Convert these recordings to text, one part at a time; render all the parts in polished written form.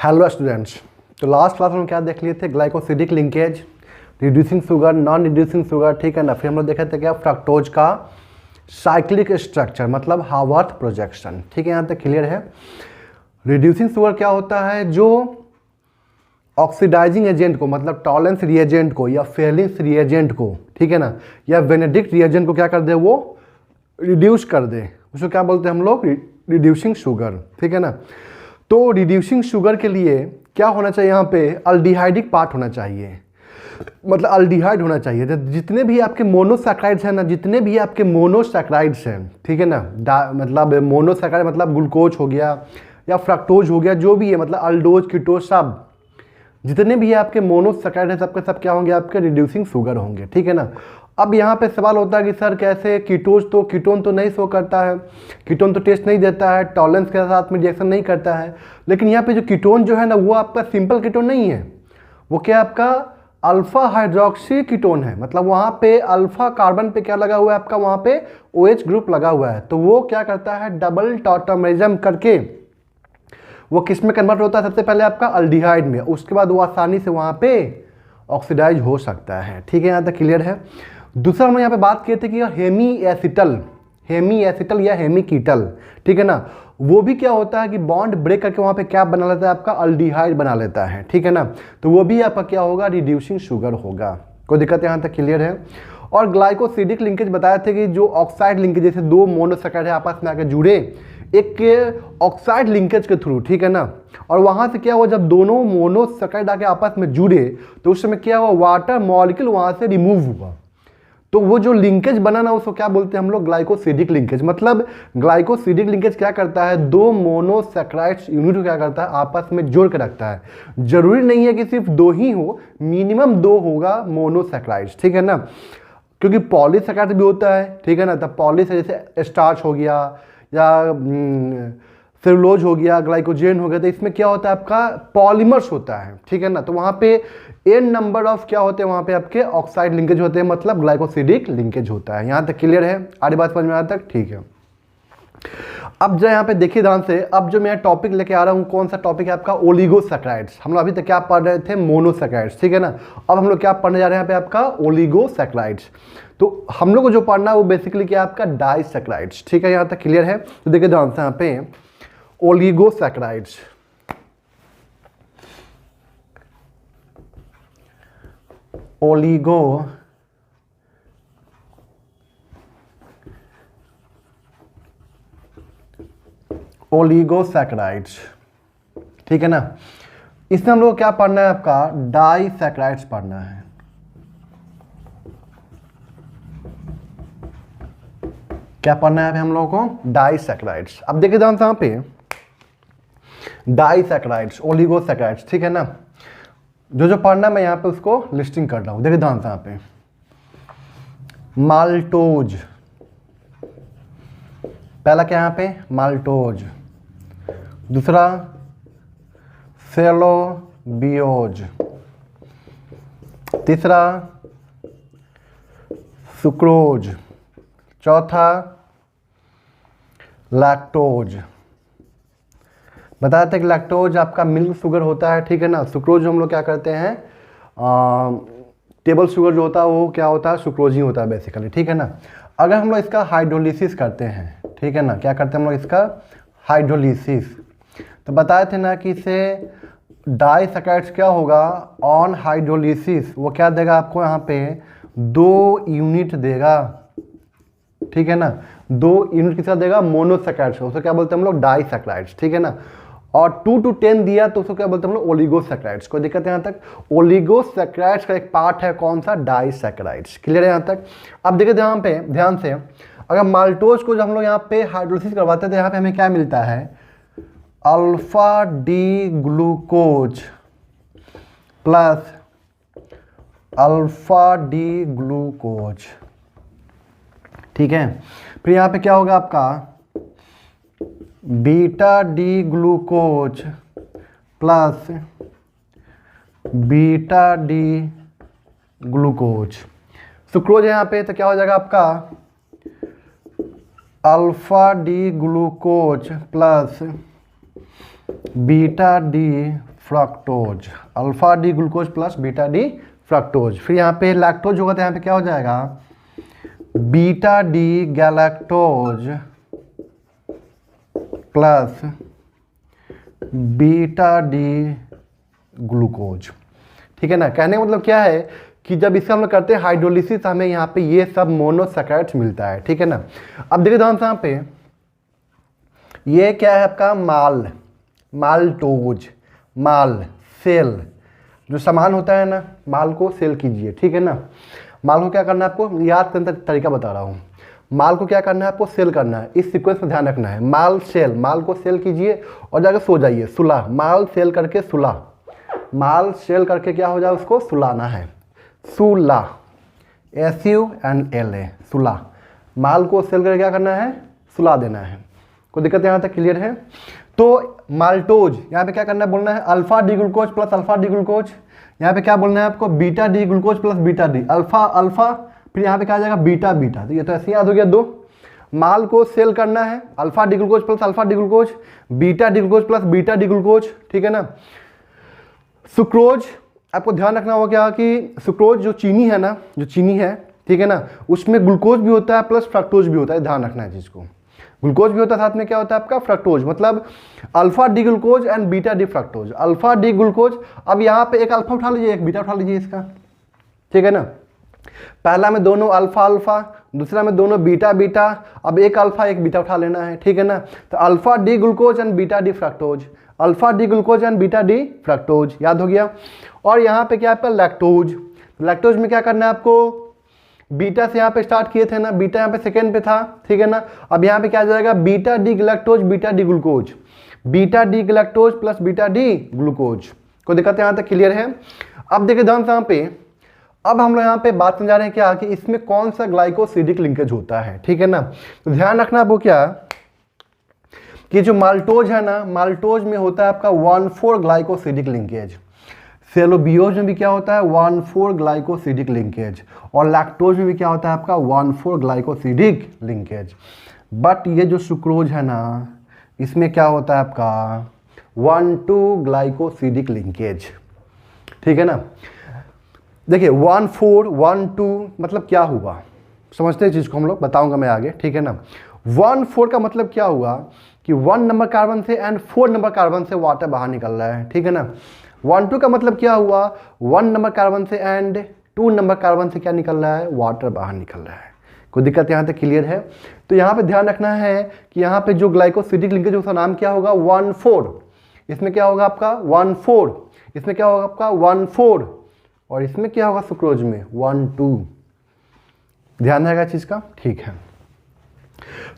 Hello students, तो last class में हम क्या देख लिए थे? Glycosidic linkage, reducing sugar, non reducing sugar, ठीक है ना। फिर हम लोग देखे थे क्या? फ्रक्टोज का साइक्लिक स्ट्रक्चर मतलब हावर्थ प्रोजेक्शन, ठीक है, यहाँ तक क्लियर है। रिड्यूसिंग शुगर क्या होता है? जो ऑक्सीडाइजिंग एजेंट को मतलब टॉलेंस रिएजेंट को या फेलिंस रिएजेंट को, ठीक है ना, या बेनेडिक्ट रिएजेंट को क्या कर दे? वो रिड्यूस कर दे, उसको क्या बोलते हैं हम लोग? रिड्यूसिंग शुगर, ठीक है ना। तो रिड्यूसिंग शुगर के लिए क्या होना चाहिए? यहाँ पे अल्डिहाइडिक पार्ट होना चाहिए, मतलब अल्डिहाइड होना चाहिए। तो जितने भी आपके मोनोसैक्राइड्स हैं ना, जितने भी आपके मोनोसैक्राइड्स हैं, ठीक है ना, मतलब मोनोसैक्राइड मतलब ग्लूकोज हो गया या फ्रक्टोज हो गया, जो भी है, मतलब अल्डोज, कीटोज, सब जितने भी आपके मोनोसैक्राइड हैं सबके सब क्या होंगे? आपके रिड्यूसिंग शुगर होंगे, ठीक है ना। अब यहाँ पे सवाल होता है कि सर कैसे? कीटोन तो नहीं शो करता है, कीटोन तो टेस्ट नहीं देता है, टॉलेंस के साथ में रिएक्शन नहीं करता है। लेकिन यहाँ पे जो कीटोन जो है ना, वो आपका सिंपल कीटोन नहीं है, वो क्या आपका अल्फा हाइड्रोक्सी कीटोन है। मतलब वहाँ पे अल्फा कार्बन पे क्या लगा हुआ है आपका? वहाँ पे OH ग्रुप लगा हुआ है। तो वो क्या करता है? डबल टॉटमरिज्म करके वो किस में कन्वर्ट होता है? सबसे पहले आपका अल्डिहाइड में, उसके बाद वो आसानी से वहाँ पे ऑक्सीडाइज हो सकता है, ठीक है, यहाँ तक क्लियर है। दूसरा हम यहाँ पे बात किए थे कि हेमी एसिटल या हेमी कीटल, ठीक है ना, वो भी क्या होता है कि बॉन्ड ब्रेक करके वहाँ पे क्या बना लेता है? आपका अल्डिहाइड बना लेता है, ठीक है ना। तो वो भी आपका क्या होगा? रिड्यूसिंग शुगर होगा। कोई दिक्कत यहाँ तक क्लियर है। और ग्लाइकोसिडिक लिंकेज बताए थे कि जो ऑक्साइड लिंकेज, जैसे दो मोनोसैक्राइड आपस में आकर जुड़े एक ऑक्साइड लिंकेज के थ्रू, ठीक है ना, और वहाँ से क्या हुआ? जब दोनों मोनोसैक्राइड आके आपस में जुड़े तो उस समय क्या हुआ? वाटर मॉलिक्यूल वहाँ से रिमूव हुआ। तो वो जो लिंकेज बना ना, उसको क्या बोलते हैं हम लोग? Glycosidic linkage. मतलब ग्लाइकोसिडिक लिंकेज क्या करता है? दो मोनोसैक्राइड्स यूनिट को क्या करता है? आपस में जोड़ के रखता है। जरूरी नहीं है कि सिर्फ दो ही हो, मिनिमम दो होगा मोनोसैक्राइड्स, ठीक है ना, क्योंकि पॉलीसैक्राइड भी होता है, ठीक है ना। तब पॉली से जैसे स्टार्च हो गया या सेलुलोज हो गया, ग्लाइकोजेन हो गया, तो इसमें क्या होता है? आपका पॉलीमर्स होता है, ठीक है ना। तो वहाँ पे n नंबर ऑफ क्या होते हैं? वहाँ पे आपके ऑक्साइड लिंकेज होते हैं, मतलब ग्लाइकोसिडिक लिंकेज होता है। यहाँ तक क्लियर है? आधी बात समझ में आया तक? ठीक है। अब जो यहाँ पे देखिए ध्यान से, अब जो मैं टॉपिक लेके आ रहा हूँ, कौन सा टॉपिक है आपका? ओलिगोसैक्राइड्स। हम लोग अभी तक क्या पढ़ रहे थे? मोनोसैक्राइड्स, ठीक है ना। अब हम लोग क्या पढ़ने जा रहे हैं यहाँ पे? आपका ओलिगोसैक्राइड्स। तो हम लोग को जो पढ़ना है वो बेसिकली क्या? आपका डाइसैक्राइड्स, ठीक है, यहाँ तक क्लियर है। तो देखिए ध्यान से यहाँ पे ओलिगोसैक्राइड्स, ओलिगोसैक्राइड्स, ठीक है ना। इसमें हम लोग क्या पढ़ना है? आपका डाइसैक्राइड्स पढ़ना है। क्या पढ़ना है हम लोगों को? डाइसैक्राइड्स। अब देखिए ध्यान से यहाँ पे डाइसैक्राइड्स, ओलिगोसैक्राइड्स, ठीक है ना। जो जो पढ़ना है मैं यहाँ पे उसको लिस्टिंग कर रहा हूँ। देखिए ध्यान से यहाँ पे माल्टोज, पहला क्या यहाँ पे? माल्टोज। दूसरा सेलोबियोज। तीसरा सुक्रोज। चौथा लैक्टोज। बताते हैं कि लैक्टोज आपका मिल्क शुगर होता है, ठीक है ना। सुक्रोज हम लोग क्या करते हैं? टेबल शुगर जो होता है वो क्या होता है? सुक्रोज ही होता है बेसिकली, ठीक है ना। अगर हम लोग इसका हाइड्रोलिसिस करते हैं, ठीक है ना, क्या करते हैं हम लोग इसका? हाइड्रोलिसिस। तो बताए थे ना कि इसे डाइसैक्राइड्स क्या होगा? ऑन हाइड्रोलिसिस वो क्या देगा आपको? यहाँ पे 2 यूनिट देगा, ठीक है ना। 2 यूनिट किसका देगा? मोनोसैक्राइड्स। उसको क्या बोलते हैं हम लोग? डाइसैक्राइड्स, ठीक है ना। और 2 to 10 दिया तो उसको क्या बोलते हैं हम लोग? ओलिगोसैक्राइड्स। कोई दिक्कत है यहाँ तक? ओलिगोसैक्राइड्स का एक पार्ट है कौन सा? डाइसैक्राइड्स। क्लियर है यहाँ तक? अब देखिए ध्यान पे, ध्यान से, अगर माल्टोज को जब हम लोग यहाँ पे हाइड्रोलिसिस करवाते थे, यहाँ पे हमें क्या मिलता है? Alpha D glucose plus alpha D glucose, ठीक है। फिर यहाँ पे क्या होगा आपका? Beta D glucose plus beta D glucose. Sucrose है यहाँ पे, तो क्या हो जाएगा आपका? Alpha D glucose plus beta D fructose, alpha D glucose plus beta D fructose. फिर यहाँ पे लैक्टोज होगा तो यहाँ पे क्या हो जाएगा, beta D galactose plus beta D glucose. ठीक है ना। कहने का मतलब क्या है कि जब इसे हम लोग करते हैं हाइड्रोलिसिस, हमें यहाँ पे ये सब मोनोसैकराइड्स मिलता है। ठीक है ना। अब देखिए ध्यान से यहाँ पे ये क्या है आपका माल्टोज, माल सेल जो सामान होता है ना, माल को सेल कीजिए। ठीक है ना। माल को क्या करना है आपको, याद करने का तरीका बता रहा हूँ। माल को क्या करना है आपको, सेल करना है। इस सीक्वेंस में ध्यान रखना है, माल सेल, माल को सेल कीजिए और जाकर सो जाइए। सुला, माल सेल करके सुला, माल सेल करके क्या हो जाए, उसको सुलाना है। सुला, SULA, सुला, माल को सेल करके क्या करना है, सुला देना है। कोई दिक्कत यहाँ तक क्लियर है। तो माल्टोज यहाँ पे क्या करना है, बोलना है alpha D glucose plus alpha D glucose. यहाँ पे क्या बोलना है आपको, beta D glucose plus beta D, alpha alpha, फिर यहाँ पे क्या आ जाएगा बीटा बीटा। तो ये तो ऐसे याद हो गया दो। माल को सेल करना है alpha D glucose plus alpha D glucose, beta D glucose plus beta D glucose. ठीक है ना। सुक्रोज, आपको ध्यान रखना होगा क्या कि सुक्रोज जो चीनी है ना, जो चीनी है, ठीक है ना, उसमें ग्लूकोज भी होता है प्लस फ्रक्टोज भी होता है। ध्यान रखना है चीज़ को, ग्लूकोज भी होता है साथ में क्या होता है आपका फ्रक्टोज, मतलब alpha D glucose and beta D fructose. Alpha D glucose, अब यहाँ पे एक अल्फा उठा लीजिए, एक बीटा उठा लीजिए इसका। ठीक है ना। पहला में दोनों अल्फा अल्फा, दूसरा में दोनों बीटा बीटा, अब एक अल्फा एक बीटा उठा लेना है। ठीक है ना। तो alpha D glucose and beta D fructose, alpha D glucose and beta D fructose, याद हो गया। और यहाँ पे क्या आपका लैक्टोज, लैक्टोज में क्या करना है आपको, बीटा से यहाँ पे स्टार्ट किए थे ना, बीटा यहाँ पे सेकेंड पे था। ठीक है ना। अब यहाँ पे क्या आ जाएगा, beta D galactose beta D glucose, beta D galactose plus beta D glucose. कोई दिक्कत यहाँ तक क्लियर है। अब देखिए ध्यान से यहाँ पे, अब हम लोग यहाँ पे बात समझा रहे हैं क्या कि इसमें कौन सा ग्लाइकोसिडिक लिंकेज होता है। ठीक है ना। तो ध्यान रखना वो क्या कि जो माल्टोज है ना, माल्टोज में होता है आपका 1,4 ग्लाइकोसिडिक लिंकेज। सेलोबियोज में भी क्या होता है 1,4 ग्लाइकोसिडिक लिंकेज, और लैक्टोज में भी क्या होता है आपका 1,4 ग्लाइकोसिडिक लिंकेज। बट ये जो सुक्रोज है ना, इसमें क्या होता है आपका 1,2 ग्लाइकोसिडिक लिंकेज। ठीक है ना। देखिए 1,4 1,2 मतलब क्या हुआ, समझते हैं चीज़ को हम लोग, बताऊंगा मैं आगे। ठीक है ना। 1,4 का मतलब क्या हुआ कि 1 नंबर कार्बन से एंड 4 नंबर कार्बन से वाटर बाहर निकल रहा है। ठीक है ना। 1,2 का मतलब क्या हुआ, 1 नंबर कार्बन से एंड 2 नंबर कार्बन से क्या निकल रहा है, वाटर बाहर निकल रहा है। कोई दिक्कत यहाँ तक क्लियर है। तो यहाँ पे ध्यान रखना है कि यहाँ पे जो ग्लाइकोसिडिक लिंकेज उसका नाम क्या होगा 1,4, इसमें क्या होगा आपका 1,4, इसमें क्या होगा आपका 1,4, और इसमें क्या होगा सुक्रोज में 1,2। ध्यान रहेगा चीज़ का। ठीक है।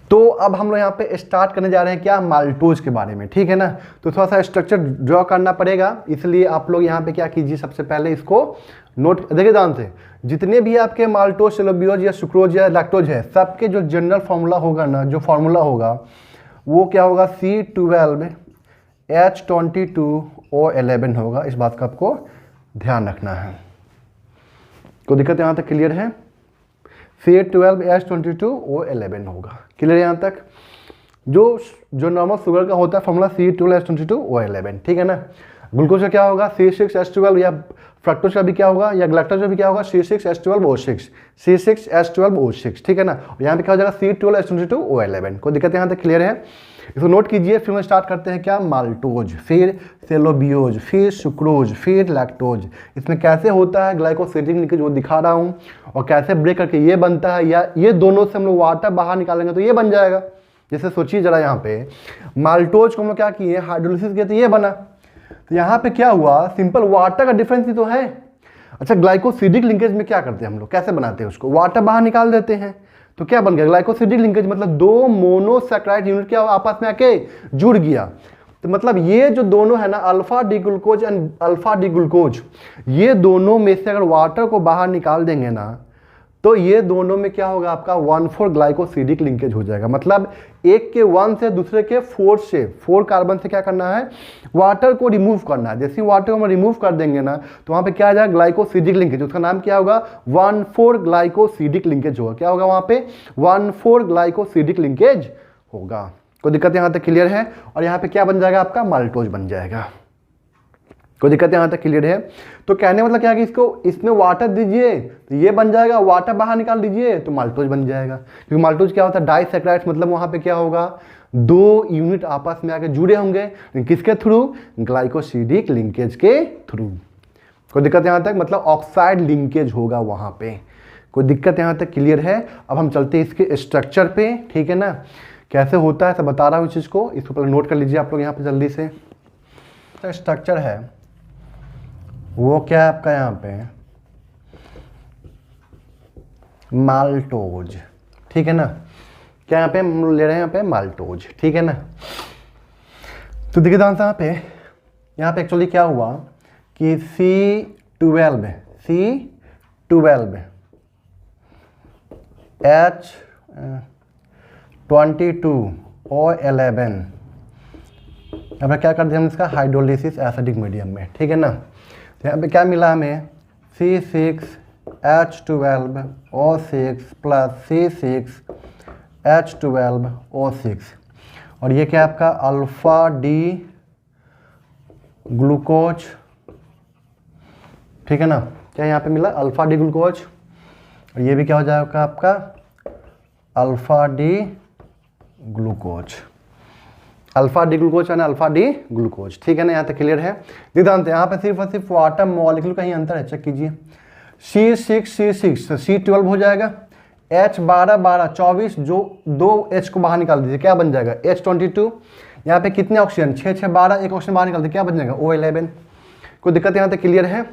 तो अब हम लोग यहाँ पे स्टार्ट करने जा रहे हैं क्या, माल्टोज के बारे में। ठीक है ना। तो थोड़ा सा स्ट्रक्चर ड्रॉ करना पड़ेगा, इसलिए आप लोग यहाँ पे क्या कीजिए, सबसे पहले इसको नोट देखिए ध्यान से। जितने भी आपके माल्टोज, सेलोबियोज या सुक्रोज या लैक्टोज है, सबके जो जनरल फार्मूला होगा ना, जो फार्मूला होगा वो क्या होगा, C12H22O11 होगा। इस बात का आपको ध्यान रखना है। कोई दिक्कत यहाँ तक क्लियर है। C12H22O11 होगा। क्लियर यहाँ तक। जो नॉर्मल शुगर का होता है फॉर्मूला C12H22O11। ठीक है ना। ग्लूकोज का क्या होगा C6H12, या फ्रक्टोज का भी क्या होगा, या गैलेक्टोज का भी क्या होगा C6H12O6, C6H12O6। ठीक है ना। और यहाँ पे क्या हो जाएगा C12H22O11। कोई दिक्कत यहाँ तक क्लियर है। इसको नोट कीजिए। फिर हम स्टार्ट करते हैं क्या, माल्टोज, फिर सेलोबियोज, फिर सुक्रोज, फिर लैक्टोज। इसमें कैसे होता है ग्लाइकोसिडिक लिंकेज वो दिखा रहा हूँ, और कैसे ब्रेक करके ये बनता है, या ये दोनों से हम लोग वाटर बाहर निकालेंगे तो ये बन जाएगा। जैसे सोचिए जरा, यहाँ पे माल्टोज को हम लोग क्या किए, हाइड्रोलिसिस किए तो ये बना। तो यहाँ पे क्या हुआ, सिंपल वाटर का डिफरेंस ही तो है। अच्छा, ग्लाइकोसिडिक लिंकेज में क्या करते हैं हम लोग, कैसे बनाते हैं उसको, वाटर बाहर निकाल देते हैं। तो क्या बन गया ग्लाइकोसिडिक लिंकेज, मतलब दो मोनोसैकराइड यूनिट क्या आपस में आके जुड़ गया। तो मतलब ये जो दोनों है ना, alpha D glucose and alpha D glucose, ये दोनों में से अगर वाटर को बाहर निकाल देंगे ना, तो ये दोनों में क्या होगा आपका 1,4 ग्लाइकोसिडिक लिंकेज हो जाएगा। मतलब एक के 1 से दूसरे के 4 कार्बन से क्या करना है, वाटर को रिमूव करना है। जैसे वाटर को हम रिमूव कर देंगे ना, तो वहाँ पे क्या आ जाएगा ग्लाइकोसिडिक लिंकेज। उसका नाम क्या होगा 1,4 ग्लाइकोसिडिक लिंकेज होगा। क्या होगा वहाँ पे 1,4 ग्लाइकोसिडिक लिंकेज होगा। कोई दिक्कत यहाँ तक क्लियर है। और यहाँ पे क्या बन जाएगा आपका माल्टोज बन जाएगा। कोई दिक्कत यहाँ तक क्लियर है? तो कहने का मतलब क्या है कि इसको इसमें वाटर दीजिए तो ये बन जाएगा, वाटर बाहर निकाल दीजिए तो माल्टोज बन जाएगा। क्योंकि माल्टोज क्या होता है, डाइसैकेराइड्स, मतलब वहाँ पे क्या होगा, दो यूनिट आपस में आके जुड़े होंगे, किसके थ्रू, ग्लाइकोसिडिक लिंकेज के थ्रू। कोई दिक्कत यहाँ तक, मतलब ऑक्साइड लिंकेज होगा वहाँ पे। कोई दिक्कत यहाँ तक क्लियर है? अब हम चलते हैं इसके स्ट्रक्चर पे, ठीक है ना, कैसे होता है सब बता रहा हूँ चीज़ को, इसको पहले नोट कर लीजिए आप लोग यहाँ पे जल्दी से। तो स्ट्रक्चर है वो क्या है आपका यहाँ पे, माल्टोज, ठीक है ना, क्या यहाँ पे हम ले रहे हैं यहाँ पे माल्टोज, ठीक है ना। तो देखिए ध्यान से यहाँ पे एक्चुअली क्या हुआ कि C12 H22O11, यहाँ पे क्या कर दिया हम इसका हाइड्रोलिसिस एसिडिक मीडियम में, ठीक है ना। तो यहाँ पे क्या मिला हमें, C6H12O6 प्लस C6H12O6, और ये क्या आपका अल्फा डी ग्लूकोज, ठीक है ना, क्या यहाँ पे मिला अल्फा डी ग्लूकोज, और ये भी क्या हो जाएगा आपका alpha D glucose, alpha D glucose यानी अल्फा डी ग्लूकोज, ठीक है ना, यहाँ तक क्लियर है। ध्यान यहाँ पे सिर्फ और सिर्फ वाटर मॉलिक्यूल का ही अंतर है, चेक कीजिए। C6 तो C12 हो जाएगा, H12 24, जो 2 H को बाहर निकाल दीजिए, क्या बन जाएगा H22। यहाँ पे कितने ऑक्सीजन, 6 6 12, एक ऑक्सीजन बाहर निकाल दीजिए, क्या बन जाएगा O11। कोई दिक्कत यहाँ तक क्लियर है?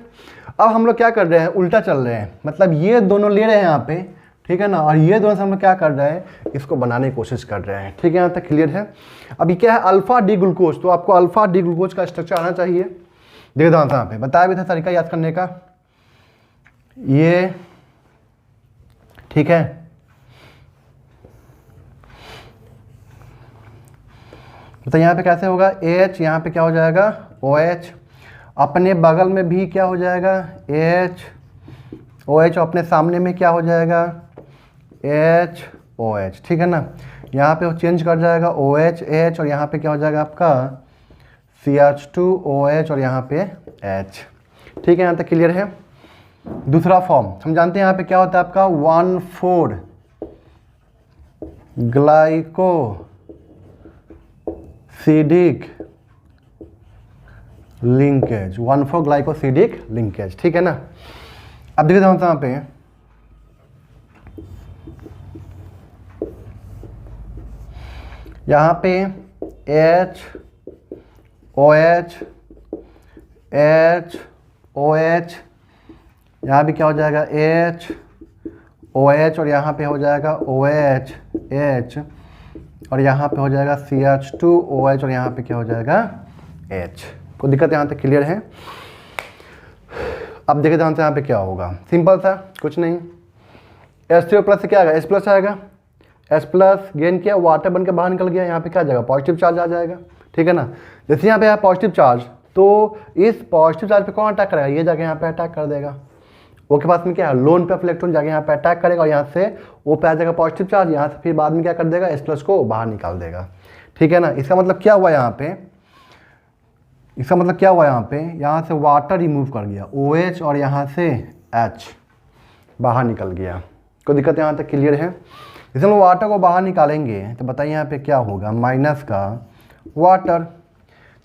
अब हम लोग क्या कर रहे हैं, उल्टा चल रहे हैं, मतलब ये दोनों ले रहे हैं यहाँ पे, ठीक है ना, और ये दोनों से हम लोग क्या कर रहे हैं, इसको बनाने की कोशिश कर रहे हैं, ठीक है, यहाँ तक क्लियर है। अभी क्या है अल्फा डी ग्लूकोज, तो आपको अल्फा डी ग्लूकोज का स्ट्रक्चर आना चाहिए। देखो यहाँ पे बताया भी था तरीका याद करने का, ये ठीक है, तो यहाँ पे कैसे होगा H, यहाँ पे क्या हो जाएगा OH, अपने बगल में भी क्या हो जाएगा H OH, अपने सामने में क्या हो जाएगा H OH, ठीक है ना। यहाँ पे वो चेंज कर जाएगा OH H, और यहाँ पे क्या हो जाएगा आपका CH2OH, और यहाँ पे H, ठीक है, यहाँ तक क्लियर है। दूसरा फॉर्म हम जानते हैं यहाँ पे क्या होता है आपका 1,4 ग्लाइकोसिडिक लिंकेज, 1,4 ग्लाइकोसिडिक लिंकेज, ठीक है ना। अब देखिए हम यहाँ पे H OH H OH, यहाँ भी क्या हो जाएगा H OH, और यहाँ पे हो जाएगा OH H, और यहाँ पे हो जाएगा CH2OH, और यहाँ पे क्या हो जाएगा H। कोई दिक्कत यहाँ तक क्लियर है? अब देखिए ध्यान से यहाँ पे क्या होगा, सिंपल सा कुछ नहीं, H3O प्लस से क्या आएगा H प्लस आएगा, H प्लस गेन किया, वाटर बन के बाहर निकल गया, यहाँ पे क्या आ जाएगा पॉजिटिव चार्ज आ जाएगा, ठीक है ना। जैसे यहाँ पे है पॉजिटिव चार्ज, तो इस पॉजिटिव चार्ज पे कौन अटैक करेगा, ये जाके यहाँ पे अटैक कर देगा, वो के पास में क्या है लोन पे इलेक्ट्रॉन जाके यहाँ पे अटैक करेगा, और यहाँ से वो पे आ जाएगा पॉजिटिव चार्ज, यहाँ से फिर बाद में क्या कर देगा H प्लस को बाहर निकाल देगा, ठीक है ना। इसका मतलब क्या हुआ यहाँ पे, इसका मतलब क्या हुआ यहाँ पे, यहाँ से वाटर रिमूव कर गया OH, और यहाँ से H बाहर निकल गया। कोई दिक्कत यहाँ तक क्लियर है? जैसे हम वाटर को बाहर निकालेंगे तो बताइए यहाँ पे क्या होगा, माइनस का वाटर,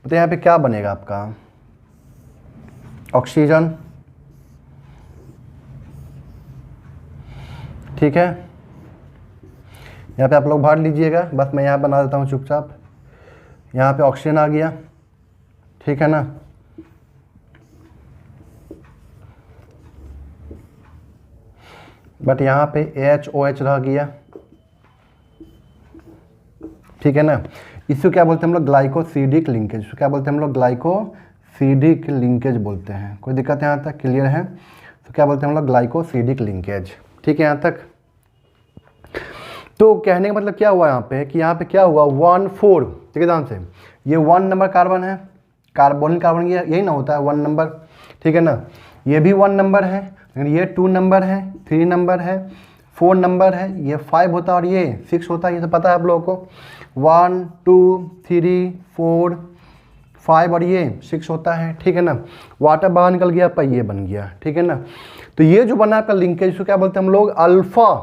बताइए यहाँ पे क्या बनेगा आपका ऑक्सीजन, ठीक है। यहाँ पे आप लोग भर लीजिएगा, बस मैं यहाँ बना देता हूँ चुपचाप, यहाँ पे ऑक्सीजन आ गया, ठीक है ना। बट यहाँ पे HOH रह गया, ठीक है ना। इसको क्या बोलते हैं हम लोग ग्लाइकोसिडिक लिंकेज, इसको क्या बोलते हैं हम लोग ग्लाइकोसिडिक लिंकेज बोलते हैं। कोई दिक्कत यहाँ तक क्लियर है? तो क्या बोलते हैं हम लोग ग्लाइकोसिडिक लिंकेज, ठीक है यहाँ तक। तो कहने का मतलब क्या हुआ यहाँ पे कि यहाँ पे क्या हुआ 1,4, ठीक है ध्यान से, ये 1 नंबर कार्बन है, कार्बोनिल कार्बन यही ना होता है 1 नंबर, ठीक है ना। ये भी 1 नंबर है, लेकिन ये 2 नंबर है, 3 नंबर है, 4 नंबर है, ये 5 होता है और ये 6 होता है, ये तो पता है आप लोगों को। 1 2 3 4 5 और ये 6 होता है, ठीक है ना। वाटर बाहर निकल गया, आपका ये बन गया, ठीक है ना। तो ये जो बना आपका लिंकेज, इसको क्या बोलते हैं हम लोग, अल्फा,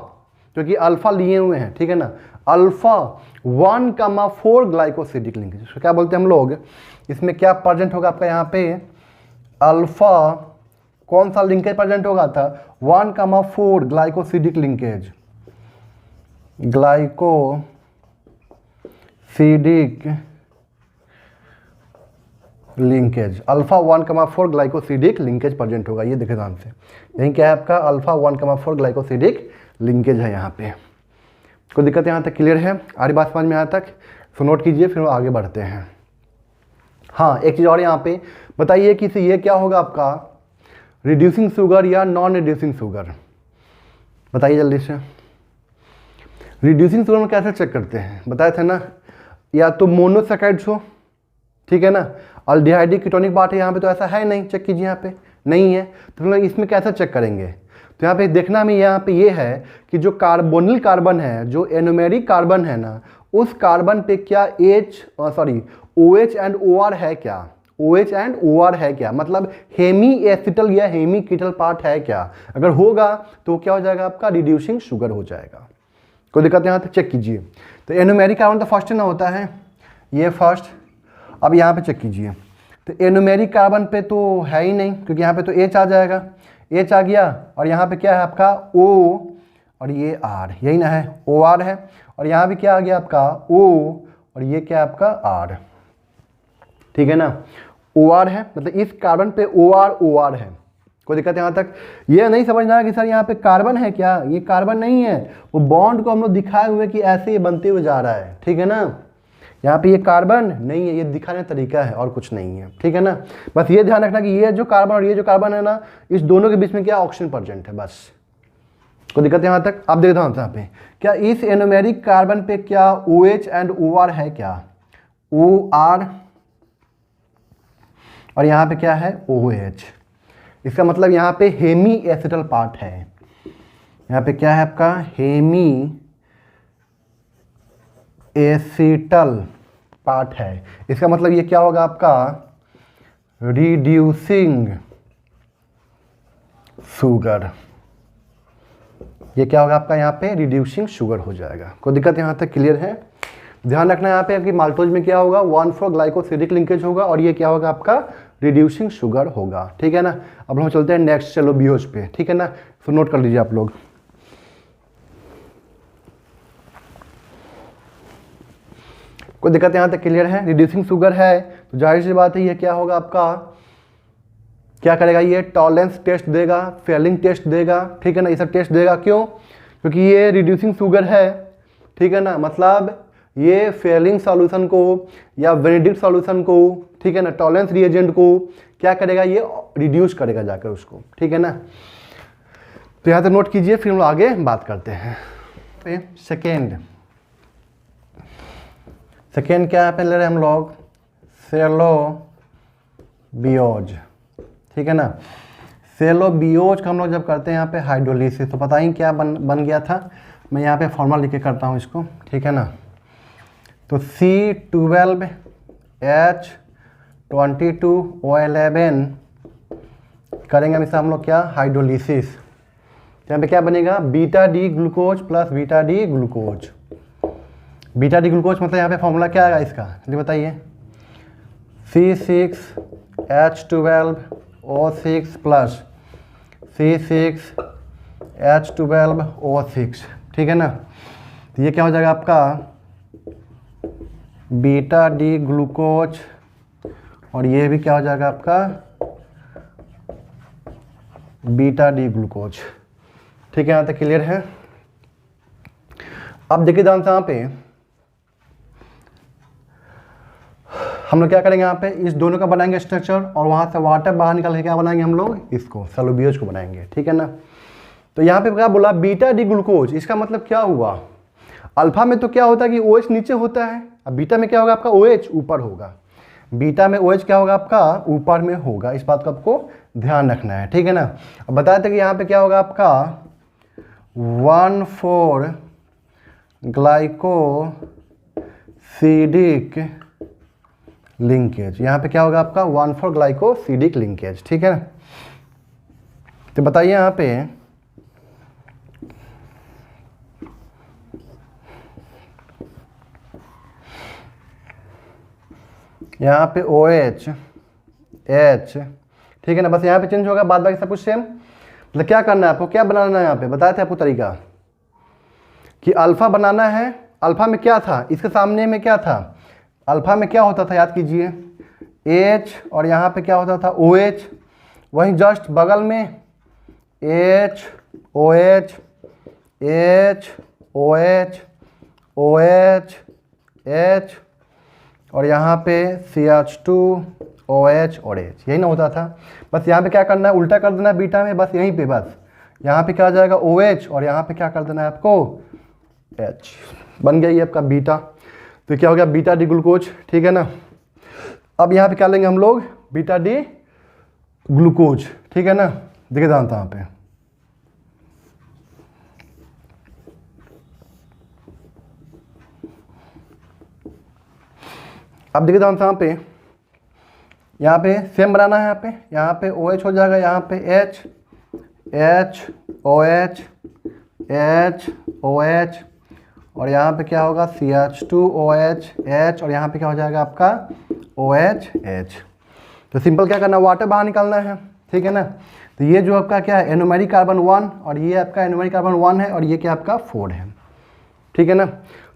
क्योंकि अल्फा लिए हुए हैं, ठीक है ना। अल्फा 1,4 ग्लाइकोसिडिक लिंकेज, इसको क्या बोलते हैं हम लोग। इसमें क्या प्रेजेंट होगा आपका यहाँ पे, अल्फा कौन सा लिंकेज प्रेजेंट होगा था, 1,4 glycosidic linkage, glycosidic linkage, alpha 1,4 glycosidic linkage present होगा। ये देखे ध्यान से, यहीं क्या है आपका, अल्फा 1,4 ग्लाइकोसिडिक लिंकेज है यहाँ पे। कोई दिक्कत यहाँ तक क्लियर है, आरी बात समझ में यहाँ तक, सो नोट कीजिए, फिर आगे बढ़ते हैं। हाँ, एक चीज़ और यहाँ पे बताइए कि ये क्या होगा आपका, रिड्यूसिंग शुगर या नॉन रिड्यूसिंग शुगर, बताइए जल्दी से। रिड्यूसिंग शुगर में कैसे चेक करते हैं, बताए थे ना, या तो मोनोसैकेराइड्स हो, ठीक है ना, अल्डिहाइडिक कीटोनिक बात है, यहाँ पे तो ऐसा है नहीं, चेक कीजिए यहाँ पे नहीं है, तो हम लोग इसमें कैसे चेक करेंगे। तो यहाँ पे देखना में यहाँ पे ये है कि जो कार्बोनिल कार्बन है, जो एनोमेरिक कार्बन है ना, उस कार्बन पे क्या OH एंड OR है क्या, OH एंड OR है क्या, मतलब हेमी एसिटल या हेमी कीटल पार्ट है क्या। अगर होगा तो क्या हो जाएगा आपका, रिड्यूसिंग शुगर हो जाएगा। कोई दिक्कत यहाँ तक चेक कीजिए। तो एनोमेरिक कार्बन तो फर्स्ट ना होता है, ये फर्स्ट। अब यहाँ पे चेक कीजिए, तो एनोमेरिक कार्बन पे तो है ही नहीं, क्योंकि यहाँ पे तो H आ जाएगा, H आ गया, और यहाँ पे क्या है आपका O और ये R, यही ना है, OR है, और यहाँ भी क्या आ गया आपका O और ये क्या है आपका R, ठीक है ना, OR है, मतलब इस कार्बन पे OR है। कोई दिक्कत यहाँ तक, ये नहीं समझना है कि सर यहाँ पे कार्बन है क्या, ये कार्बन नहीं है, वो बॉन्ड को हम लोग दिखाए हुए कि ऐसे ये बनते हुए जा रहा है, ठीक है ना। यहाँ पे ये कार्बन नहीं है, ये दिखाने का तरीका है और कुछ नहीं है, ठीक है ना। बस ये ध्यान रखना कि ये जो कार्बन और ये जो कार्बन है ना, इस दोनों के बीच में क्या ऑक्सीजन प्रेजेंट है, बस। कोई दिक्कत यहाँ तक, आप देखता हूँ यहाँ पे क्या इस एनोमेरिक कार्बन पे क्या OH एंड OR है क्या, OR, और यहाँ पे क्या है OH। इसका मतलब यहाँ पे हेमी एसिटल पार्ट है, यहाँ पे क्या है आपका हेमी एसिटल पार्ट है। इसका मतलब ये क्या होगा आपका, रिड्यूसिंग शुगर, ये क्या होगा आपका यहाँ पे, रिड्यूसिंग शुगर हो जाएगा। कोई दिक्कत यहाँ तक क्लियर है। ध्यान रखना यहाँ पे कि माल्टोज में क्या होगा, 1,4 ग्लाइकोसिडिक लिंकेज होगा, और ये क्या होगा आपका, रिड्यूसिंग शुगर होगा, ठीक है ना। अब हम चलते हैं नेक्स्ट, चलो बीओच पे, ठीक है ना, तो नोट कर लीजिए आप लोग। कोई दिक्कत यहाँ तक क्लियर है, रिड्यूसिंग शुगर है तो जाहिर सी बात है ये क्या होगा आपका, क्या करेगा, ये टॉलरेंस टेस्ट देगा, फेलिंग टेस्ट देगा, ठीक है ना, ये सब टेस्ट देगा। क्यों, क्योंकि ये रिड्यूसिंग शुगर है, ठीक है ना, मतलब ये फेलिंग सॉल्यूशन को या वेनेडिक्ट सॉल्यूशन को, ठीक है ना, टॉलरेंस रिएजेंट को क्या करेगा, ये रिड्यूस करेगा जाकर उसको, ठीक है ना। तो यहाँ तक नोट कीजिए, फिर हम आगे बात करते हैं। सेकेंड क्या है, पहले हम लोग सेलोबियोज, ठीक है ना। सेलोबियोज का हम लोग जब करते हैं यहाँ पे हाइड्रोलिसिस, तो पता ही क्या बन गया था, मैं यहाँ पे फॉर्मूला लिख के करता हूँ इसको, ठीक है ना। तो C12H22O11 करेंगे हम, इसका हम लोग क्या, हाइड्रोलिसिस। यहाँ पे क्या बनेगा, beta D glucose plus beta D glucose. Beta D glucose मतलब यहाँ पे फॉर्मूला क्या आएगा इसका, जल्दी बताइए, C6H12O6 प्लस C6H12O6, ठीक है ना। तो ये क्या हो जाएगा आपका, बीटा डी ग्लूकोज, और ये भी क्या हो जाएगा आपका, बीटा डी ग्लूकोज, ठीक है। यहाँ तक क्लियर है। अब देखिए ध्यान से, यहाँ पे हम लोग क्या करेंगे, यहाँ पे इस दोनों का बनाएंगे स्ट्रक्चर, और वहाँ से वाटर बाहर निकाल के क्या बनाएंगे हम लोग, इसको सेलोबियोज को बनाएंगे, ठीक है ना। तो यहाँ पे क्या बोला, बीटा डी ग्लूकोज, इसका मतलब क्या हुआ, अल्फा में तो क्या होता है कि OH नीचे होता है, अब बीटा में क्या होगा आपका, OH ऊपर होगा। बीटा में OH क्या होगा आपका, ऊपर में होगा, इस बात को आपको ध्यान रखना है, ठीक है ना। अब बताए थे कि यहाँ पे क्या होगा आपका 1,4 ग्लाइकोसिडिक लिंकेज। यहाँ पे क्या होगा आपका 1,4 ग्लाइकोसिडिक लिंकेज, ठीक है ना। तो बताइए यहाँ पे OH H, ठीक है ना, बस यहाँ पे चेंज होगा, बाद बाकी सब कुछ सेम। मतलब क्या करना है आपको, क्या बनाना है यहाँ पे, बताया था आपको तरीका कि अल्फा बनाना है। अल्फा में क्या था, इसके सामने में क्या था, अल्फा में क्या होता था याद कीजिए, H, और यहाँ पे क्या होता था OH, वहीं जस्ट बगल में H OH H OH OH H, और यहाँ पे CH2 OH और H, यही ना होता था। बस यहाँ पे क्या करना है, उल्टा कर देना है बीटा में, बस यहीं पे, बस यहाँ पे क्या हो जाएगा OH, और यहाँ पे क्या कर देना है आपको H, बन गया ये आपका बीटा। तो क्या हो गया बीटा डी ग्लूकोज, ठीक है ना। अब यहाँ पे क्या लेंगे हम लोग, बीटा डी ग्लूकोज, ठीक है ना। देखिए जानता यहाँ पे अब देखिए यहाँ पे सेम बनाना है। यहाँ पे OH हो जाएगा, यहाँ पे H H OH H OH, और यहाँ पे क्या होगा CH2 OH H, और यहाँ पे क्या हो जाएगा आपका OH H। तो सिंपल क्या करना है, वाटर बाहर निकालना है, ठीक है ना। तो ये जो आपका क्या है एनोमेरिक कार्बन 1, और ये आपका एनोमेरिक कार्बन 1 है, और ये क्या आपका 4 है, ठीक है ना।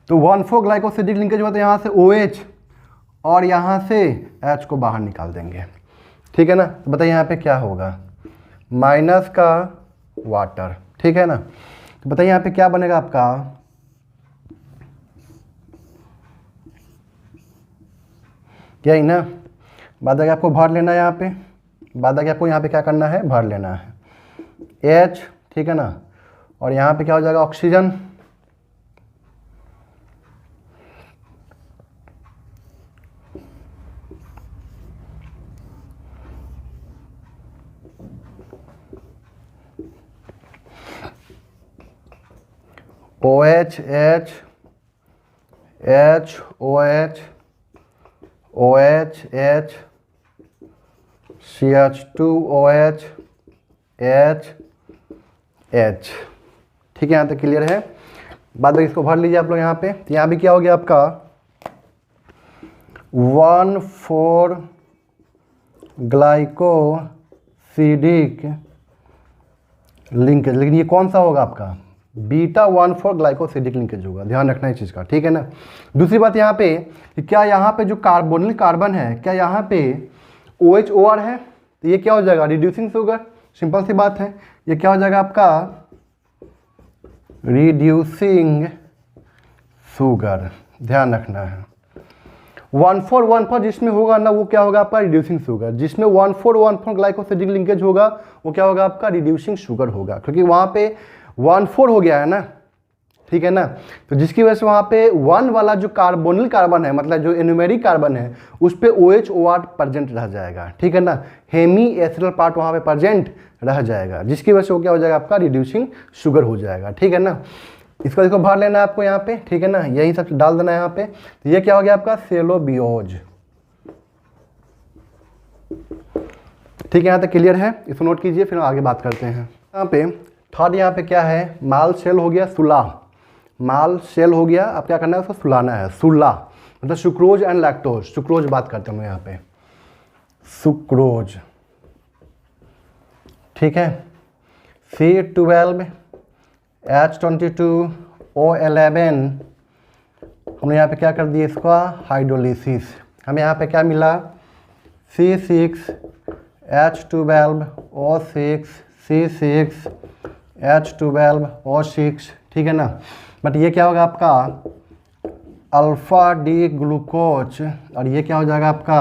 तो 1,4 ग्लाइकोसिडिक लिंकेज हुआ, तो यहाँ से OH और यहाँ से H को बाहर निकाल देंगे, ठीक है ना। तो बताइए यहाँ पे क्या होगा, माइनस का वाटर, ठीक है ना। तो बताइए यहाँ पे क्या बनेगा आपका, यही ना, बाद आगे आपको भर लेना है यहाँ पे, बाद आगे आपको यहाँ पे क्या करना है, भर लेना है H, ठीक है ना। और यहाँ पे क्या हो जाएगा oxygen, OH H H OH OH H CH2 OH H H, ठीक है। यहाँ तक क्लियर है। बाद में इसको भर लीजिए आप लोग यहाँ पे। तो यहाँ भी क्या हो गया आपका 1,4 ग्लाइकोसिडिक लिंकेज, लेकिन ये कौन सा होगा आपका बीटा 1,4 ग्लाइकोसिडिक लिंकेज होगा, ध्यान रखना इस चीज़ का, ठीक है ना। दूसरी बात यहाँ पे कि क्या यहाँ पे जो कार्बोनिल कार्बन है, क्या यहाँ पे OH OR है, तो ये क्या हो जाएगा रिड्यूसिंग शुगर, सिंपल सी बात है। ये क्या हो जाएगा आपका रिड्यूसिंग शुगर, ध्यान रखना है। 1,4 जिसमें होगा ना वो क्या होगा आपका रिड्यूसिंग शुगर, जिसमें 1,4 ग्लाइकोसिडिक लिंकेज होगा वो क्या होगा आपका रिड्यूसिंग शुगर होगा, क्योंकि वहाँ पे 1,4 हो गया है ना, ठीक है ना। तो जिसकी वजह से वहाँ पे 1 वाला जो कार्बोनिल कार्बन है, मतलब जो एन्यूमेरिक कार्बन है, उस पे OH OR प्रेजेंट रह जाएगा, ठीक है ना। हेमी एसिडल पार्ट वहाँ पे प्रेजेंट रह जाएगा, जिसकी वजह से वो क्या हो जाएगा आपका रिड्यूसिंग शुगर हो जाएगा, ठीक है ना। इसको भर लेना है आपको यहाँ पे, ठीक है ना, यही सब डाल देना है यहाँ पे। तो ये क्या हो गया आपका सेलोबियोज, ठीक है। यहाँ तक क्लियर है, इसको नोट कीजिए, फिर आगे बात करते हैं। यहाँ पे थर्ड यहाँ पे क्या है, माल सेल हो गया सुला, माल सेल हो गया, अब क्या करना है उसको सुलाना है, सुला मतलब सुक्रोज एंड लैक्टोज, सुक्रोज बात करते हैं यहाँ पे, सुक्रोज, ठीक है। C12 H22 O11, हमने यहाँ पे क्या कर दिया इसका हाइड्रोलिसिस, हमें यहाँ पे क्या मिला C6 H12 O6 C6 H12 O6, ठीक है ना। बट ये क्या होगा आपका अल्फा डी ग्लूकोज, और ये क्या हो जाएगा आपका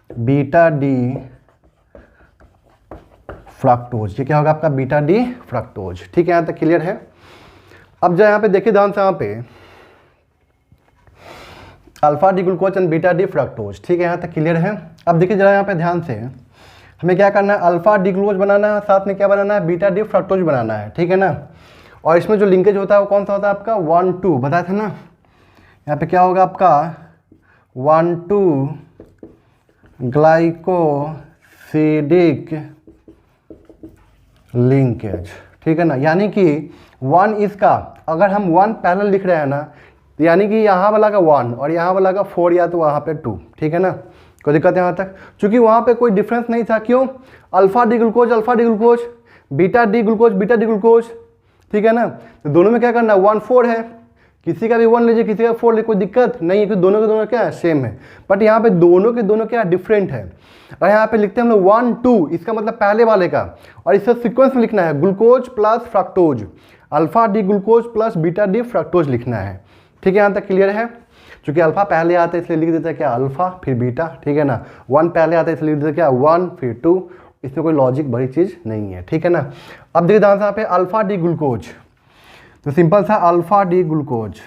बीटा डी फ्रक्टोज, ये क्या होगा आपका बीटा डी फ्रक्टोज, ठीक है। यहाँ तक क्लियर है। अब जो यहाँ पे देखिए ध्यान से, यहाँ पे alpha D glucose and beta D fructose, ठीक है। यहाँ तक क्लियर है। अब देखिए जरा यहाँ पे ध्यान से, हमें क्या करना है अल्फा डी ग्लूकोज बनाना है, साथ में क्या बनाना है बीटा डी फ्रक्टोज बनाना है, ठीक है ना। और इसमें जो लिंकेज होता है वो कौन सा होता है आपका 1,2, बताया था ना। यहाँ पे क्या होगा आपका 1,2 ग्लाइकोसिडिक लिंकेज, ठीक है ना। यानी कि 1 इसका, अगर हम 1 पहले लिख रहे हैं ना, तो यानी कि यहाँ वाला का 1 और यहाँ वाला का 4 या तो वहाँ पे 2, ठीक है ना। कोई दिक्कत है यहाँ तक? क्योंकि वहाँ पे कोई डिफरेंस नहीं था। क्यों? Alpha D glucose alpha D glucose, beta D glucose beta D glucose, ठीक है ना। तो दोनों में क्या करना, 1 4 है, किसी का भी 1 लीजिए किसी का 4 लीजिए, कोई दिक्कत नहीं है कि दोनों के दोनों क्या है, सेम है। बट यहाँ पे दोनों के दोनों क्या डिफरेंट है। और यहाँ पे लिखते हैं हम लोग 1 2, इसका मतलब पहले वाले का, और इसका सीक्वेंस में लिखना है glucose plus fructose, alpha D glucose plus beta D fructose लिखना है, ठीक है। यहाँ तक क्लियर है? क्योंकि अल्फा पहले आता है इसलिए लिख देते हैं क्या, अल्फा फिर बीटा, ठीक है ना। 1 पहले आता है इसलिए लिख देते हैं क्या, 1 फिर 2, इसमें कोई लॉजिक बड़ी चीज़ नहीं है, ठीक है ना। अब देखिए यहाँ पे अल्फा डी ग्लूकोज, तो सिंपल सा अल्फा डी ग्लूकोज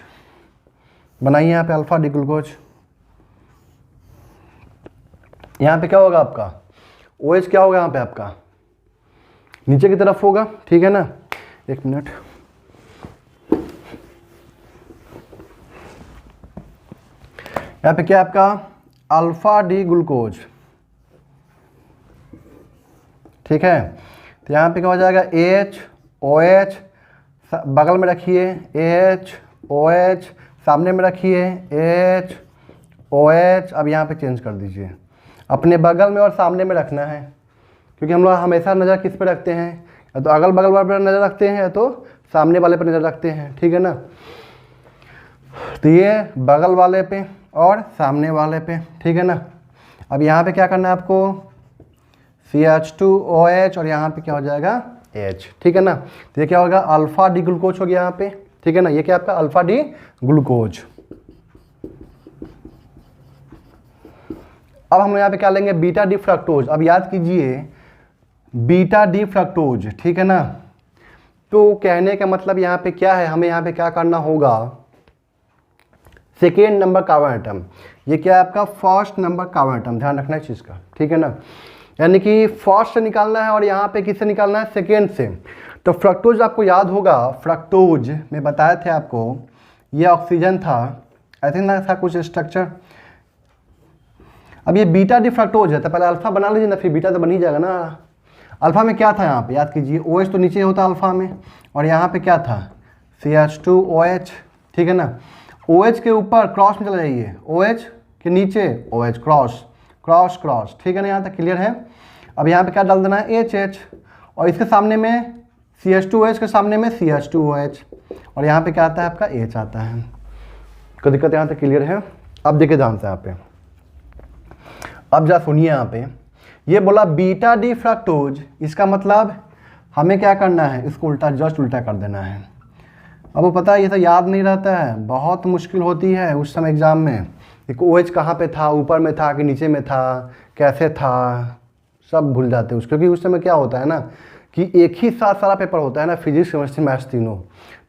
बनाइए। यहाँ पे अल्फा डी ग्लूकोज, यहाँ पे क्या होगा आपका, OH क्या होगा यहाँ पे आपका, नीचे की तरफ होगा, ठीक है ना। एक मिनट, यहाँ पे क्या है आपका, अल्फा डी ग्लूकोज, ठीक है। तो यहाँ पे क्या हो जाएगा, H OH, बगल में रखिए H OH, सामने में रखिए H OH। अब यहाँ पे चेंज कर दीजिए, अपने बगल में और सामने में रखना है, क्योंकि हम लोग हमेशा नज़र किस पे रखते हैं, या तो अगल बगल वाले पर नज़र रखते हैं या तो सामने वाले पर नज़र रखते हैं, ठीक है ना। तो ये बगल वाले पे और सामने वाले पे, ठीक है ना। अब यहाँ पे क्या करना है आपको, CH2OH और यहाँ पे क्या हो जाएगा H, ठीक है ना। तो ये क्या होगा, अल्फा डी ग्लूकोज हो गया यहाँ पे, ठीक है ना। ये क्या आपका अल्फा डी ग्लूकोज। अब हम यहाँ पे क्या लेंगे, बीटा डी फ्रक्टोज। अब याद कीजिए बीटा डी फ्रक्टोज, ठीक है ना। तो कहने का मतलब यहाँ पे क्या है, हमें यहाँ पे क्या करना होगा, सेकेंड नंबर कार्बन आइटम, ये क्या है आपका फर्स्ट नंबर कार्बन आइटम, ध्यान रखना है चीज़ का, ठीक है ना। यानी कि फर्स्ट से निकालना है और यहाँ पे किससे निकालना है, सेकेंड से। तो फ्रक्टोज आपको याद होगा, फ्रक्टोज में बताए थे आपको, ये ऑक्सीजन था, आई थिंक ना था कुछ स्ट्रक्चर। अब ये बीटा डी फ्रक्टोज है, तो पहले अल्फा बना लीजिए ना, फिर बीटा तो बन ही जाएगा ना। अल्फा में क्या था यहाँ पे, याद कीजिए OH तो नीचे होता अल्फा में, और यहाँ पे क्या था CH2OH, ठीक है ना। OH के ऊपर क्रॉस में चला जाइए, OH के नीचे OH, क्रॉस क्रॉस क्रॉस, ठीक है ना। यहाँ तक क्लियर है? अब यहाँ पे क्या डाल देना है, HH, और इसके सामने में CH2OH के सामने में CH2OH, और यहाँ पे क्या आता है आपका H आता है। कोई दिक्कत यहाँ तक क्लियर है? अब देखिए ध्यान से यहाँ पे, अब जा सुनिए यहाँ पे, ये बोला बीटा डी फ्रक्टोज, इसका मतलब हमें क्या करना है, इसको उल्टा जस्ट उल्टा कर देना है। अब वो पता है ये तो याद नहीं रहता है, बहुत मुश्किल होती है उस समय एग्जाम में, एक OH कहाँ पे था, ऊपर में था कि नीचे में था, कैसे था, सब भूल जाते हैं उस, क्योंकि उस समय क्या होता है ना कि एक ही साथ सारा पेपर होता है ना, फिजिक्स केमिस्ट्री मैथ्स तीनों,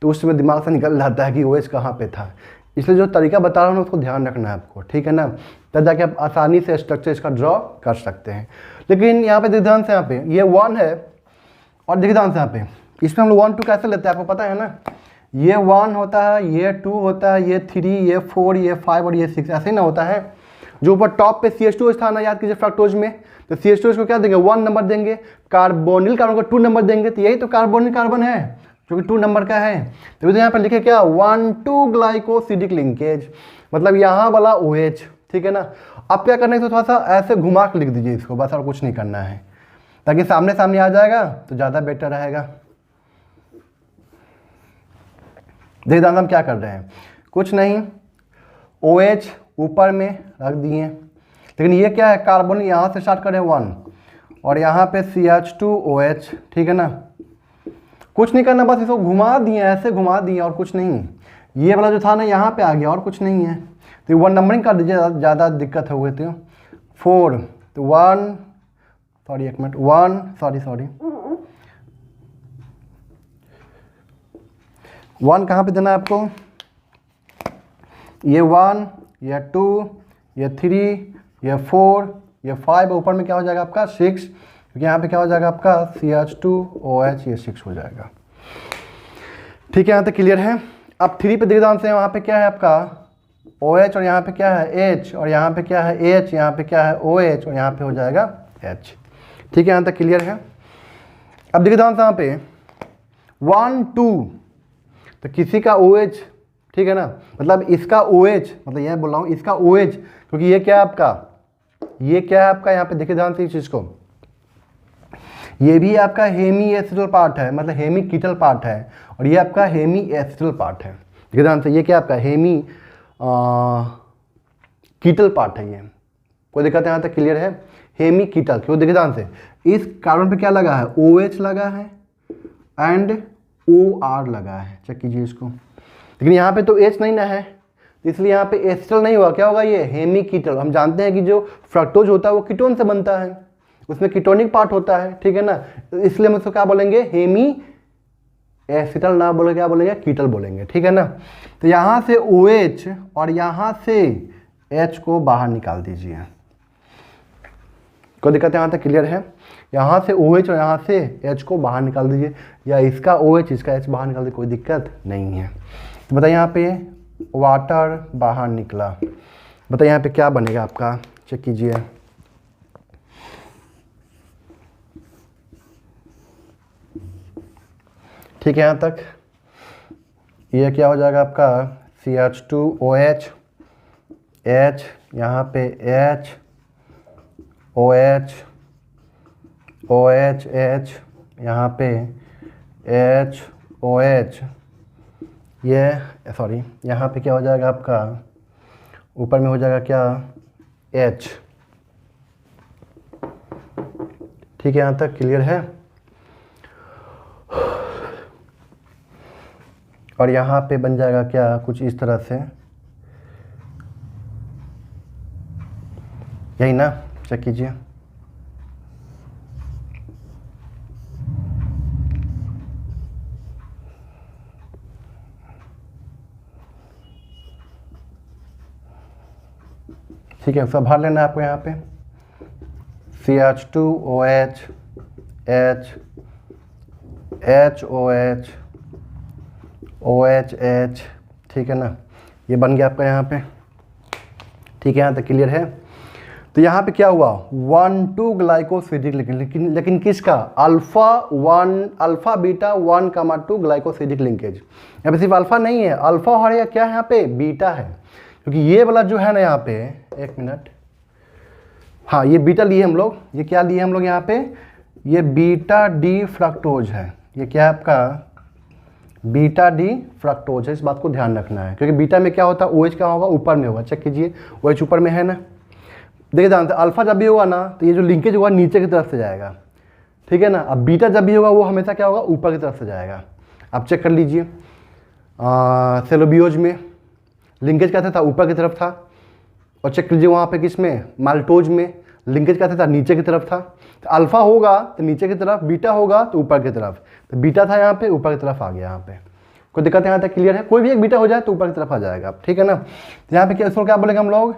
तो उस समय दिमाग से निकल जाता है कि OH कहाँ पे था। इसलिए जो तरीका बता रहा हूँ उसको ध्यान रखना है आपको, ठीक है ना, तब जाके आप आसानी से स्ट्रक्चर इसका ड्रॉ कर सकते हैं। लेकिन यहाँ पे ध्यान से, यहाँ पे ये 1 है, और देखिए ध्यान से यहाँ पे, इसमें हम लोग 1 2 कैसे लेते हैं आपको पता है ना, ये 1 होता है, ये 2 होता है, ये 3, ये 4, ये 5 और ये 6, ऐसे ही ना होता है। जो ऊपर टॉप पे CH2OH था ना, याद कीजिए फ्रक्टोज में, तो CH2OH को क्या देंगे, 1 नंबर देंगे, कार्बोनिल कार्बन को 2 नंबर देंगे, तो यही तो कार्बोनिल कार्बन है जो कि 2 नंबर का है। तो यहाँ पर लिखे क्या, 1 2 ग्लाइकोसिडिक लिंकेज, मतलब यहाँ वाला OH, ठीक है ना। अब क्या करना है, तो थोड़ा सा ऐसे घुमा के लिख दीजिए इसको, बस और कुछ नहीं करना है, ताकि सामने सामने आ जाएगा तो ज़्यादा बेटर रहेगा। देखिए दादा हम क्या कर रहे हैं, कुछ नहीं, OH ऊपर में रख दिए, लेकिन ये क्या है, कार्बन यहाँ से स्टार्ट करें 1, और यहाँ पे CH2OH, ठीक है ना। कुछ नहीं करना, बस इसको घुमा दिए, ऐसे घुमा दिए और कुछ नहीं। ये वाला जो था ना यहाँ पे आ गया और कुछ नहीं है, तो 1 नंबरिंग कर दीजिए, ज़्यादा दिक्कत हो गई थी। 4 तो 1, सॉरी एक मिनट, 1 सॉरी 1 कहाँ पे देना है आपको, ये 1, ये 2, ये 3, ये 4, ये 5, ऊपर में क्या हो जाएगा आपका 6, क्योंकि यहाँ पे क्या हो जाएगा आपका CH2OH, ये 6 हो जाएगा, ठीक है। यहाँ तक क्लियर है? अब 3 पे देखिए ध्यान से, वहाँ पे क्या है आपका OH और यहाँ पे क्या है H, और यहाँ पे क्या है H, यहाँ पे क्या है OH और यहाँ पे हो जाएगा H। ठीक है, यहाँ तक क्लियर है। अब देखिए ध्यान से यहाँ पे 1 2, तो किसी का OH, ठीक है ना, मतलब इसका OH, मतलब यह बोल रहा हूँ इसका OH, क्योंकि ये क्या है आपका, ये क्या है आपका, यहाँ पे देखिए ध्यान से इस चीज़ को, ये भी आपका हेमी एसिटल पार्ट है, मतलब हेमी कीटल पार्ट है, और ये आपका हेमी एसिटल पार्ट है। देखिए ध्यान से, ये क्या आपका हेमी कीटल पार्ट है। ये कोई दिक्कत है यहाँ तक क्लियर है? हेमी कीटल, क्यों? देखिए ध्यान से, इस कार्बन पे क्या लगा है, OH लगा है एंड OR लगा है। चेक कीजिए इसको, लेकिन यहाँ पे तो H नहीं ना है, इसलिए यहाँ पे एसिटल नहीं हुआ, क्या होगा ये हेमी कीटल। हम जानते हैं कि जो फ्रक्टोज होता है वो कीटोन से बनता है, उसमें कीटोनिक पार्ट होता है, ठीक है ना, इसलिए हम उसको क्या बोलेंगे, हेमी एसिटल ना बोले, क्या बोलेंगे, कीटल बोलेंगे, ठीक है ना। तो यहाँ से OH और यहाँ से H को बाहर निकाल दीजिए। कोई दिक्कत है यहाँ तक क्लियर है? यहाँ से OH और यहाँ से H को बाहर निकाल दीजिए, या इसका OH इसका H बाहर निकाल दीजिए, कोई दिक्कत नहीं है। तो बताइए यहाँ पे वाटर बाहर निकला, बताइए यहाँ पे क्या बनेगा आपका, चेक कीजिए। ठीक है, यहाँ तक ये क्या हो जाएगा आपका, CH2OH, H, यहाँ पे H, OH, OH, H, यहाँ पे H, OH, ये सॉरी यहाँ पे क्या हो जाएगा आपका, ऊपर में हो जाएगा क्या, H। ठीक है, यहाँ तक क्लियर है? और यहाँ पे बन जाएगा क्या, कुछ इस तरह से, यही ना, चेक कीजिए। ठीक है, सब भर लेना है आपको यहाँ पे, CH2OH, H, HOH, OH, ठीक है ना, ये बन गया आपका यहाँ पे। ठीक है, यहाँ तक क्लियर है? तो यहाँ पे क्या हुआ, 1,2 ग्लाइकोसिडिक, लेकिन किसका, अल्फा बीटा 1,2 ग्लाइकोसिडिक लिंकेज। यहाँ पे सिर्फ अल्फा नहीं है, अल्फा और या क्या है यहाँ पे, बीटा है, क्योंकि ये वाला जो है ना यहाँ पे, एक मिनट, हाँ ये बीटा लिए हम लोग, ये क्या लिए हम लोग यहाँ पे, ये बीटा डी फ्रक्टोज है, ये क्या है आपका, बीटा डी फ्रक्टोज है। इस बात को ध्यान रखना है, क्योंकि बीटा में क्या होता है, OH क्या होगा, ऊपर में होगा। चेक कीजिए, OH ऊपर में है ना। देखिए ध्यान से, अल्फा जब भी होगा ना तो ये जो लिंकेज होगा नीचे की तरफ से जाएगा, ठीक है ना। अब बीटा जब भी होगा वो हमेशा क्या होगा, ऊपर की तरफ से जाएगा। आप चेक कर लीजिए, सेलोबियोज में लिंकेज कैसे था, ऊपर की तरफ था, और चेक कीजिए वहाँ पे किसमें, माल्टोज में लिंकेज कैसे था, नीचे की तरफ था। तो अल्फा होगा तो नीचे की तरफ, बीटा होगा तो ऊपर की तरफ, तो बीटा था यहाँ पे, ऊपर की तरफ आ गया यहाँ पे। कोई दिक्कत यहाँ तक क्लियर है? कोई भी एक बीटा हो जाए तो ऊपर की तरफ आ जाएगा, ठीक है ना। तो यहाँ पे क्या, इसको क्या बोलेंगे हम लोग,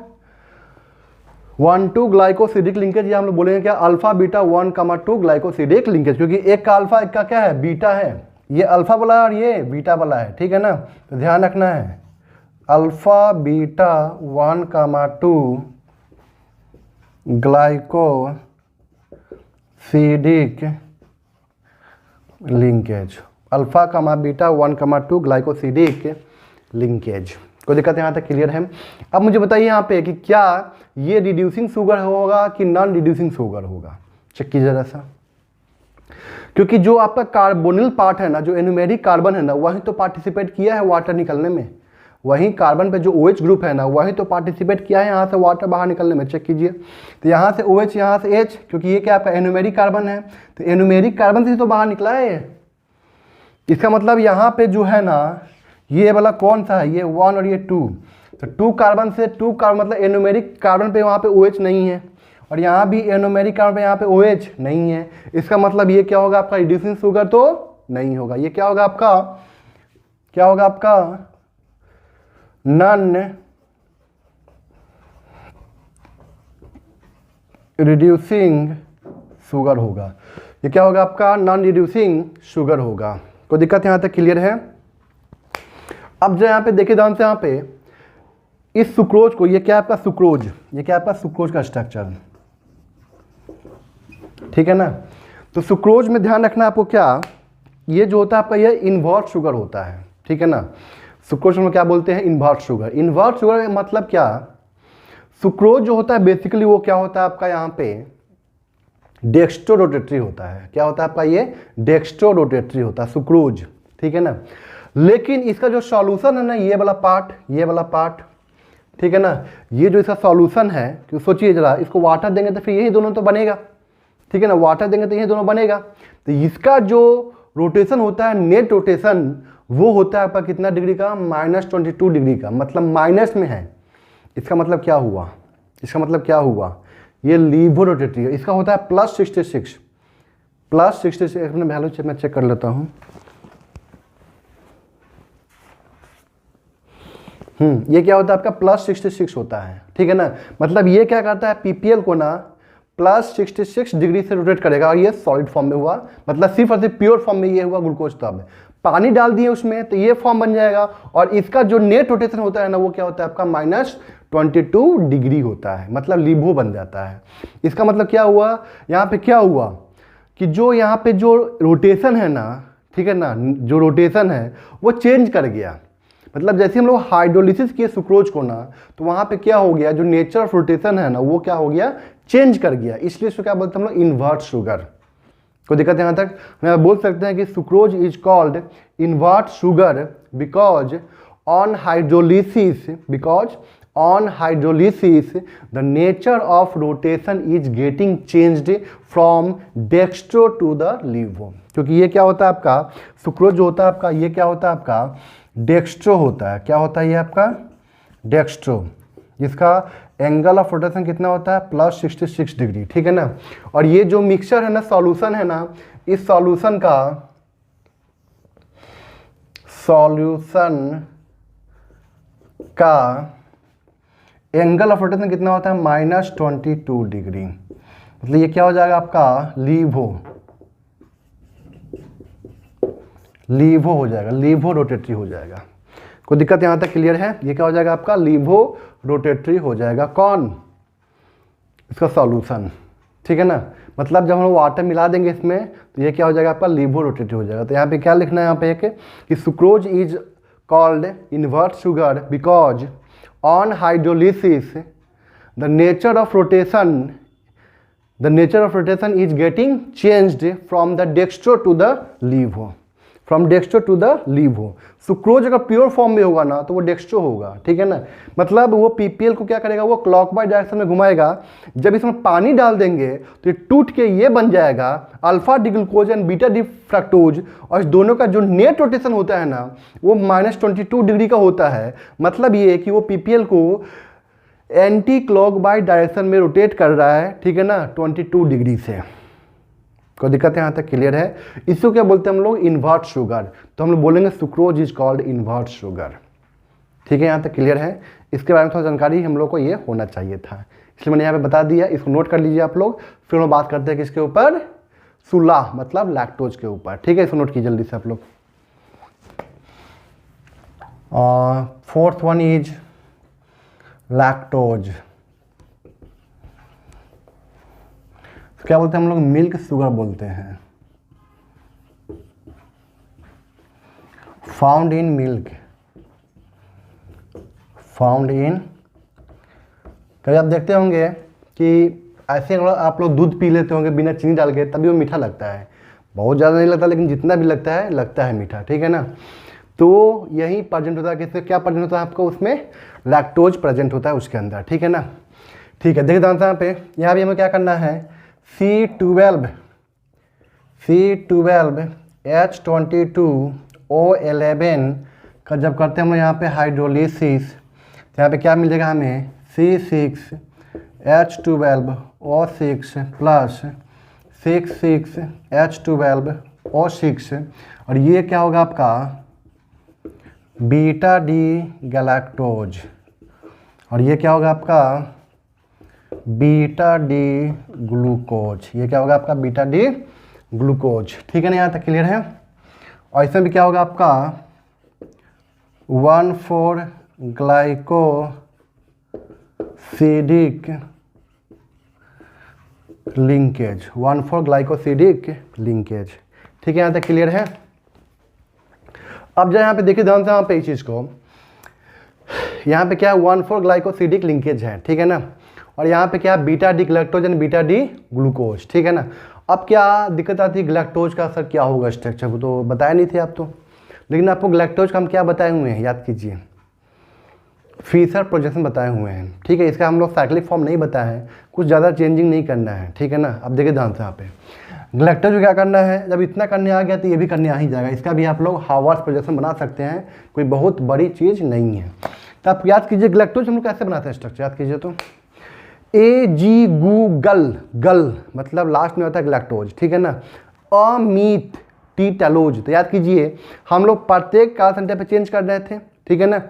1,2 ग्लाइकोसिडिक लिंकेज, या हम लोग बोलेंगे क्या, अल्फा बीटा 1,2 ग्लाइकोसिडिक लिंकेज, क्योंकि एक का अल्फा एक का क्या है, बीटा है। ये अल्फा वाला और ये बीटा वाला है, ठीक है ना। तो ध्यान रखना है, alpha beta 1,2 glycosidic linkage, alpha कमा बीटा 1,2 ग्लाइकोसिडिक लिंकेज। कोई दिक्कत यहाँ तक क्लियर है? अब मुझे बताइए यहाँ पे कि क्या ये रिड्यूसिंग शुगर होगा कि नॉन रिड्यूसिंग शुगर होगा। चेक कीजिए जरा सा, क्योंकि जो आपका कार्बोनिल पार्ट है ना, जो एनुमेरिक कार्बन है ना, वही तो पार्टिसिपेट किया है वाटर निकलने में। वहीं कार्बन पे जो OH ग्रुप है ना, वही तो पार्टिसिपेट किया है यहाँ से वाटर बाहर निकलने में। चेक कीजिए, तो यहाँ से OH, यहाँ से H, क्योंकि ये क्या आपका एनुमेरिक कार्बन है, तो एनुमेरिक कार्बन से तो बाहर निकला है। इसका मतलब यहाँ पे जो है ना, ये वाला कौन सा है, ये 1 और ये 2, तो 2 कार्बन से 2 कार्बन, मतलब एनुमेरिक कार्बन पे वहाँ पे OH नहीं है, और यहाँ भी एनुमेरिक कार्बन पे यहाँ पे OH नहीं है। इसका मतलब ये क्या होगा आपका, रिड्यूसिंग शुगर तो नहीं होगा। ये क्या होगा आपका, क्या होगा आपका, नॉन रिड्यूसिंग शुगर होगा। ये क्या होगा आपका, नॉन रिड्यूसिंग शुगर होगा। कोई दिक्कत यहाँ तक क्लियर है? अब जो यहाँ पे देखिए ध्यान से, यहाँ पे इस सुक्रोज को, ये क्या आपका सुक्रोज, ये क्या आपका सुक्रोज का स्ट्रक्चर, ठीक है ना। तो सुक्रोज में ध्यान रखना आपको क्या, ये जो होता है आपका ये इन्वर्ट शुगर होता है, ठीक है ना। सुक्रोज में क्या बोलते हैं, इन्वर्ट शुगर। इन्वर्ट शुगर का मतलब क्या, सुक्रोज जो होता है बेसिकली वो क्या होता है आपका यहाँ पे डेक्स्ट्रो रोटेटरी होता है। क्या होता है आपका, ये डेक्स्ट्रो रोटेटरी होता है सुक्रोज, ठीक है ना। लेकिन इसका जो सॉल्यूशन है ना, ये वाला पार्ट, ये वाला पार्ट, ठीक है ना, ये जो इसका सॉल्यूशन है, कि सोचिए जरा, इसको वाटर देंगे तो फिर यही दोनों तो बनेगा, ठीक है ना, वाटर देंगे तो यही दोनों बनेगा। तो इसका जो रोटेशन होता है, नेट रोटेशन, वो होता है आपका कितना डिग्री का, -22 डिग्री का, मतलब माइनस में है। इसका मतलब क्या हुआ, इसका मतलब क्या हुआ, ये लीवो रोटेटरी है, इसका होता है +66, +66। अपने वैल्यू मैं चेक कर लेता हूँ। ये क्या होता है आपका +66 होता है, ठीक है ना। मतलब ये क्या करता है, पीपीएल को ना +66 डिग्री से रोटेट करेगा, और ये सॉलिड फॉर्म में हुआ, मतलब सिर्फ और सिर्फ प्योर फॉर्म में ये हुआ ग्लूकोज। तब पानी डाल दिए उसमें तो ये फॉर्म बन जाएगा, और इसका जो नेट रोटेशन होता है ना, वो क्या होता है आपका -22 डिग्री होता है, मतलब लिबो बन जाता है। इसका मतलब क्या हुआ, यहाँ पे क्या हुआ कि जो यहाँ पे जो रोटेशन है ना, ठीक है ना, जो रोटेशन है वो चेंज कर गया। मतलब जैसे हम लोग हाइड्रोलिसिस किए सुक्रोज को ना, तो वहाँ पे क्या हो गया, जो नेचर ऑफ रोटेशन है ना, वो क्या हो गया, चेंज कर गया। इसलिए इसको क्या बोलते हैं हम लोग, इन्वर्ट शुगर। कोई दिक्कत यहाँ तक, हम बोल सकते हैं कि sucrose is called invert sugar because on hydrolysis, the nature of rotation is getting changed from dextro to the laevo. क्योंकि ये क्या होता है आपका, सुक्रोज जो होता है आपका, ये क्या होता है आपका डेक्स्ट्रो होता है। क्या होता है ये आपका डेक्स्ट्रो, जिसका एंगल ऑफ रोटेशन कितना होता है, +66 डिग्री, ठीक है ना। और ये जो मिक्सचर है ना, सॉल्यूशन है ना, इस सॉल्यूशन का एंगल ऑफ रोटेशन कितना होता है, -22 डिग्री। मतलब ये क्या हो जाएगा आपका लीवो हो जाएगा, लीवो रोटेटरी हो जाएगा। कोई दिक्कत यहाँ तक क्लियर है, ये क्या हो जाएगा आपका लीवो रोटेटरी हो जाएगा। कौन, इसका सॉल्यूशन, ठीक है ना। मतलब जब हम वाटर मिला देंगे इसमें तो ये क्या हो जाएगा आपका लीवो रोटेटरी हो जाएगा। तो यहाँ पे क्या लिखना है, यहाँ पे एक कि sucrose is called invert sugar because on hydrolysis the nature of rotation is getting changed from the dextro to the laevo, sucrose अगर प्योर फॉर्म में होगा ना तो वो डेक्स्ट्रो होगा, ठीक है ना। मतलब वो पीपीएल को क्या करेगा, वो क्लॉकवाइज डायरेक्शन में घुमाएगा। जब इसमें पानी डाल देंगे तो ये टूट के ये बन जाएगा alpha D glucose and beta D fructose, और इस दोनों का जो नेट रोटेशन होता है ना, वो -22 डिग्री का होता है। मतलब ये कि वो पीपीएल को एंटी क्लॉकवाइज डायरेक्शन में रोटेट कर रहा है, ठीक है ना, 22 डिग्री से। कोई दिक्कत है यहाँ तक क्लियर है। इसको क्या बोलते हैं हम लोग, इन्वर्ट शुगर। तो हम लोग बोलेंगे sucrose is called invert sugar, ठीक है। यहाँ तक क्लियर है। इसके बारे में थोड़ा जानकारी हम लोग को ये होना चाहिए था, इसलिए मैंने यहाँ पे बता दिया। इसको नोट कर लीजिए आप लोग। फिर हम बात करते हैं किसके ऊपर, सुला मतलब लैक्टोज के ऊपर, ठीक है। इसको नोट कीजिए जल्दी से आप लोग। 4th one is lactose. क्या बोलते हैं हम लोग, मिल्क शुगर बोलते हैं। फाउंड इन मिल्क, कभी आप देखते होंगे कि ऐसे आप लोग दूध पी लेते होंगे बिना चीनी डाल के, तभी वो मीठा लगता है। बहुत ज़्यादा नहीं लगता, लेकिन जितना भी लगता है मीठा, ठीक है ना। तो यही प्रेजेंट होता है, किससे क्या प्रेजेंट होता है आपको, उसमें लैक्टोज प्रेजेंट होता है उसके अंदर, ठीक है ना। ठीक है, देखिए यहाँ पे हमें क्या करना है, C12H22O11 का जब करते हैं हम लोग यहाँ पे हाइड्रोलिसिस, तो यहाँ पे क्या मिलेगा हमें, C6H12O6 प्लस 66H12O6, और ये क्या होगा आपका बीटा डी गैलेक्टोज, और ये क्या होगा आपका बीटा डी ग्लूकोज। ये क्या होगा आपका बीटा डी ग्लूकोज, ठीक है ना। यहाँ तक क्लियर है। और इसमें भी क्या होगा आपका 1,4 glyco glycosidic linkage, 1,4 glycosidic linkage. ठीक है, यहाँ तक क्लियर है। अब जो यहाँ पे देखिए ध्यान से यहाँ पे इस चीज़ को, यहाँ पे क्या है 1,4 ग्लाइकोसिडिक लिंकेज है, ठीक है ना, और यहाँ पे क्या है beta D galactose and beta D glucose, ठीक है ना। अब क्या दिक्कत आती है, गैलेक्टोज का सर क्या होगा स्ट्रक्चर, वो तो बताया नहीं थे आप तो, लेकिन आपको गैलेक्टोज का हम क्या बताए हुए हैं याद कीजिए, फीसर प्रोजेक्शन बताए हुए हैं, ठीक है। इसका हम लोग साइक्लिक फॉर्म नहीं बताया है, कुछ ज़्यादा चेंजिंग नहीं करना है, ठीक है ना। अब देखिए ध्यान से यहाँ पे गैलेक्टोज को क्या करना है, जब इतना करने आ गया तो ये भी करने आ ही जाएगा, इसका भी आप लोग हावर्स प्रोजेक्शन बना सकते हैं, कोई बहुत बड़ी चीज़ नहीं है। तो आप याद कीजिए गैलेक्टोज हम लोग कैसे बनाते हैं स्ट्रक्चर, याद कीजिए तो ए जी गू गल, गल मतलब लास्ट में होता है गैलेक्टोज, ठीक है ना। अमीट टी टेलोज, तो याद कीजिए हम लोग प्रत्येक काल सेंटर पे चेंज कर रहे थे, ठीक है ना।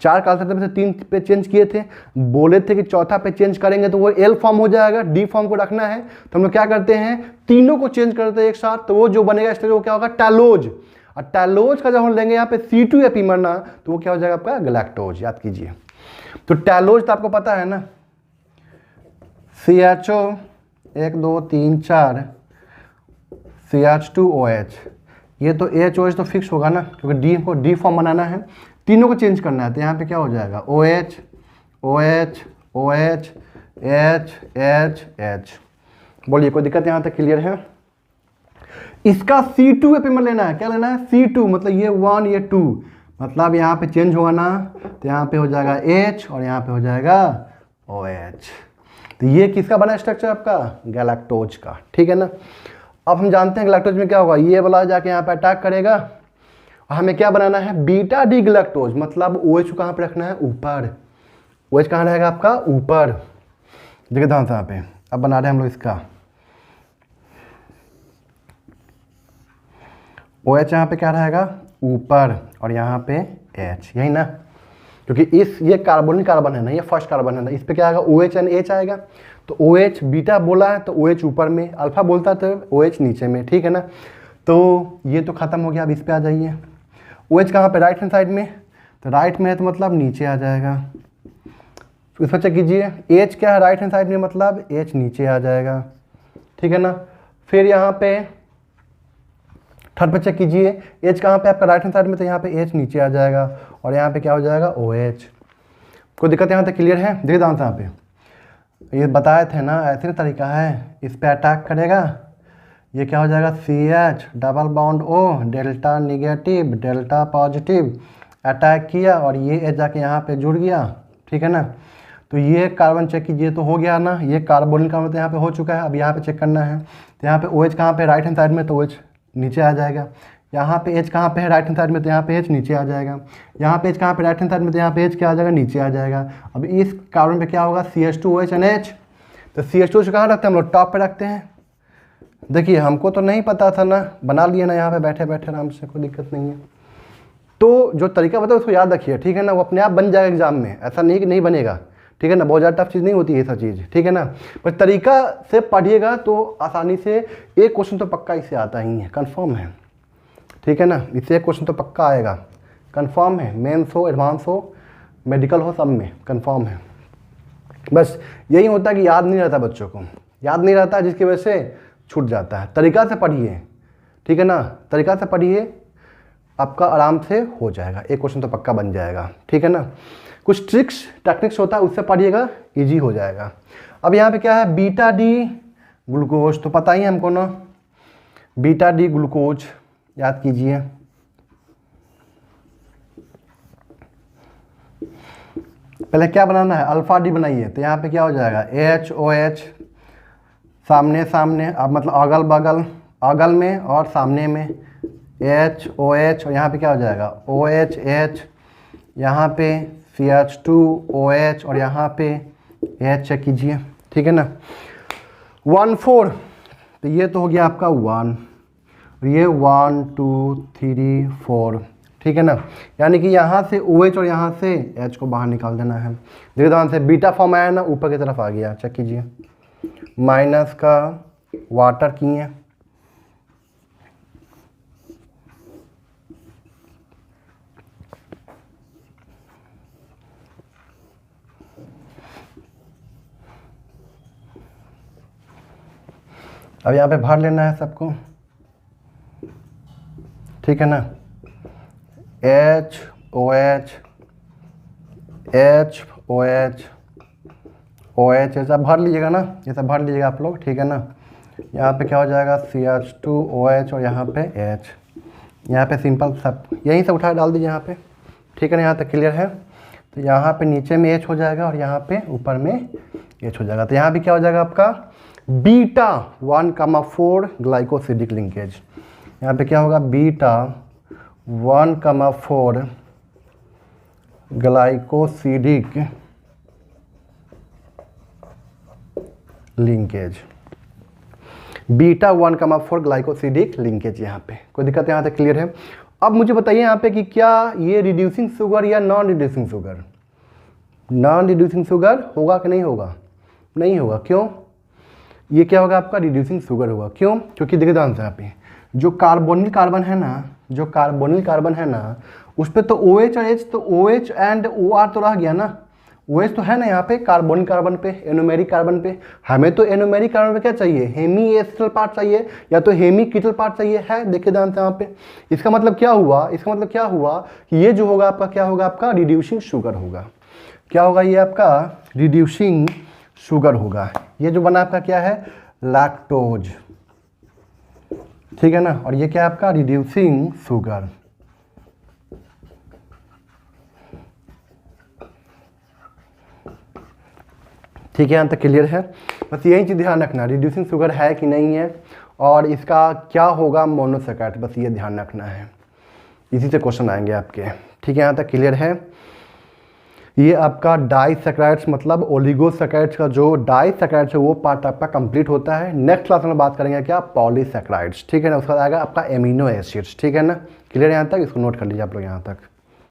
4 काल सेंटर में से 3 पे चेंज किए थे, बोले थे कि चौथा पे चेंज करेंगे तो वो एल फॉर्म हो जाएगा, डी फॉर्म को रखना है, तो हम लोग क्या करते हैं तीनों को चेंज करते हैं एक साथ, तो वो जो बनेगा स्ट्रक्चर वो क्या होगा टैलोज, और टैलोज का जब हम लेंगे यहाँ पे C2 एपीमर ना, तो वो क्या हो जाएगा आपका गैलेक्टोज, याद कीजिए। तो टैलोज तो आपको पता है ना, CHO 1 2 3 4 CH2OH, ये तो HOH तो फिक्स होगा ना, क्योंकि डी को डी फॉर्म बनाना है, तीनों को चेंज करना है, तो यहाँ पे क्या हो जाएगा OH OH OH H H H। बोलिए कोई दिक्कत यहाँ तक क्लियर है। इसका C2 एपीमर लेना है, क्या लेना है C2, मतलब ये 1 ये 2, मतलब यहाँ पे चेंज होगा ना, तो यहाँ पे हो जाएगा H और यहाँ पे हो जाएगा OH। तो ये किसका बना स्ट्रक्चर आपका गैलेक्टोज का, ठीक है ना। अब हम जानते हैं गैलेक्टोज में क्या होगा, ये वाला जाके यहाँ पे अटैक करेगा, और हमें क्या बनाना है बीटा डी गैलेक्टोज, मतलब OH को कहाँ पे रखना है ऊपर, OH कहाँ रहेगा आपका ऊपर। देखिए ध्यान से यहाँ पे अब बना रहे हैं हम लोग इसका OH यहाँ पे क्या रहेगा ऊपर, और यहाँ पे H, यही ना, क्योंकि इस ये कार्बोनिक कार्बन है ना, ये फर्स्ट कार्बन है ना, इस पे क्या आएगा OH एंड H आएगा, तो OH बीटा बोला है तो OH ऊपर में, अल्फा बोलता है तो OH नीचे में, ठीक है ना। तो ये तो खत्म हो गया, अब इस पे आ जाइए, OH कहाँ पे राइट हैंड साइड में, तो राइट में है तो मतलब नीचे आ जाएगा, तो इस पर चेक कीजिए H क्या है राइट हैंड साइड में, मतलब H नीचे आ जाएगा, ठीक है ना। फिर यहाँ पे थर्ड पे चेक कीजिए H कहाँ पे आपका राइट हैंड साइड में, तो यहाँ पे H नीचे आ जाएगा, और यहाँ पे क्या हो जाएगा OH। कोई दिक्कत यहाँ तक क्लियर है। देखिए ध्यान से यहाँ पे ये बताए थे ना, ऐसे तरीका है, इस पे अटैक करेगा, ये क्या हो जाएगा CH double bond O, delta negative delta positive, attack किया और ये H जाके यहाँ पे जुड़ गया, ठीक है ना। तो ये कार्बन चेक कीजिए तो हो गया ना, ये कार्बोनिल कार्बन तो यहाँ पे हो चुका है, अब यहाँ पे चेक करना है, तो यहाँ पे OH कहाँ पे राइट हैंड साइड में, तो OH नीचे आ जाएगा, यहाँ पे H कहाँ पे है राइट हैंड साइड में, तो यहाँ पे H नीचे आ जाएगा, यहाँ पे H कहाँ पे राइट हैंड साइड में, तो यहाँ पे H क्या आ जाएगा नीचे आ जाएगा। अब इस कार्बन पे क्या होगा CH2OH एंड H, तो CH2OH कहाँ रखते हैं हम लोग टॉप पे रखते हैं। देखिए हमको तो नहीं पता था ना, बना लिए ना यहाँ पे बैठे बैठे आराम से, कोई दिक्कत नहीं है। तो जो तरीका बताओ उसको याद रखिए, ठीक है ना, वो अपने आप बन जाएगा एग्जाम में, ऐसा नहीं कि नहीं बनेगा, ठीक है ना, बहुत ज़्यादा टफ चीज़ नहीं होती है ये सब चीज़, ठीक है ना। पर तरीका से पढ़िएगा तो आसानी से एक क्वेश्चन तो पक्का इससे आता ही है, कन्फर्म है, ठीक है ना, इससे एक क्वेश्चन तो पक्का आएगा, कन्फर्म है, मेंस हो एडवांस हो मेडिकल हो सब में कन्फर्म है। बस यही होता है कि याद नहीं रहता, बच्चों को याद नहीं रहता, जिसकी वजह से छूट जाता है। तरीका से पढ़िए, ठीक है ना, तरीका से पढ़िए, आपका आराम से हो जाएगा, एक क्वेश्चन तो पक्का बन जाएगा, ठीक है ना। कुछ ट्रिक्स टेक्निक्स होता है उससे पढ़िएगा, इजी हो जाएगा। अब यहाँ पे क्या है बीटा डी ग्लूकोज, तो पता ही है हमको ना, बीटा डी ग्लूकोज याद कीजिए, पहले क्या बनाना है अल्फा डी बनाइए, तो यहाँ पे क्या हो जाएगा HOH सामने सामने, अब मतलब अगल बगल, अगल में और सामने में HOH, और यहाँ पे क्या हो जाएगा OHH, यहाँ पे CH2OH और यहाँ पे H चेक कीजिए, ठीक है ना। 1,4, तो ये तो हो गया आपका 1, और ये 1 2 3 4, ठीक है ना, यानी कि यहाँ से OH और यहाँ से H को बाहर निकाल देना है। देखिए ध्यान से बीटा फॉर्म आया ना, ऊपर की तरफ आ गया, चेक कीजिए, माइनस का वाटर किए, अब यहाँ पे भर लेना है सबको, ठीक है ना। HOH HOH OH ऐसा भर लीजिएगा ना, ये सब भर लीजिएगा आप लोग, ठीक है ना। यहाँ पे क्या हो जाएगा CH2OH और यहाँ पे H, यहाँ पे सिंपल सब यहीं से उठा डाल दीजिए यहाँ पे, ठीक है ना। यहाँ तक क्लियर है। तो यहाँ पे नीचे में H हो जाएगा और यहाँ पे ऊपर में H हो जाएगा। तो यहाँ भी क्या हो जाएगा आपका बीटा 1,4 ग्लाइकोसिडिक लिंकेज। यहाँ पे क्या होगा beta 1,4 glycosidic linkage, beta 1,4 glycosidic linkage. यहाँ पे कोई दिक्कत यहाँ तक क्लियर है। अब मुझे बताइए यहाँ पे कि क्या ये रिड्यूसिंग शुगर या non reducing sugar, non reducing sugar होगा कि नहीं होगा? नहीं होगा। क्यों? ये क्या होगा आपका रिड्यूसिंग शुगर होगा। क्यों? क्योंकि देखिए ध्यान से यहाँ पे जो कार्बोनिल कार्बन है ना, जो कार्बोनिल कार्बन है ना, उस पर तो OH और H, तो OH एंड OR तो रह गया ना। OH तो है ना यहाँ पे कार्बोनिल कार्बन पे, एनोमेरिक कार्बन पे। हमें तो एनोमेरिक कार्बन पे क्या चाहिए? हेमी एस्टल पार्ट चाहिए या तो हेमी कीटल पार्ट चाहिए है। देखिए ध्यान से यहाँ पे इसका मतलब क्या हुआ, इसका मतलब क्या हुआ कि ये जो होगा आपका क्या होगा आपका रिड्यूसिंग शुगर होगा। क्या होगा ये आपका रिड्यूसिंग शुगर होगा। ये जो बना आपका क्या है लैक्टोज, ठीक है ना। और ये क्या है आपका रिड्यूसिंग शुगर। ठीक है, यहाँ तक क्लियर है। बस यही चीज़ ध्यान रखना रिड्यूसिंग शुगर है कि नहीं है और इसका क्या होगा मोनोसैकेराइड, बस ये ध्यान रखना है। इसी से क्वेश्चन आएंगे आपके। ठीक है, यहाँ तक क्लियर है। ये आपका डाइसैकेराइड्स मतलब ओलिगोसैकेराइड्स का जो डाइसैकेराइड्स है वो पार्ट आपका कंप्लीट होता है। नेक्स्ट क्लास में बात करेंगे क्या पॉलीसैकेराइड्स, ठीक है ना। उसके बाद आएगा आपका एमिनो एसिड्स, ठीक है ना। क्लियर है यहाँ तक? इसको नोट कर लीजिए आप लोग यहाँ तक।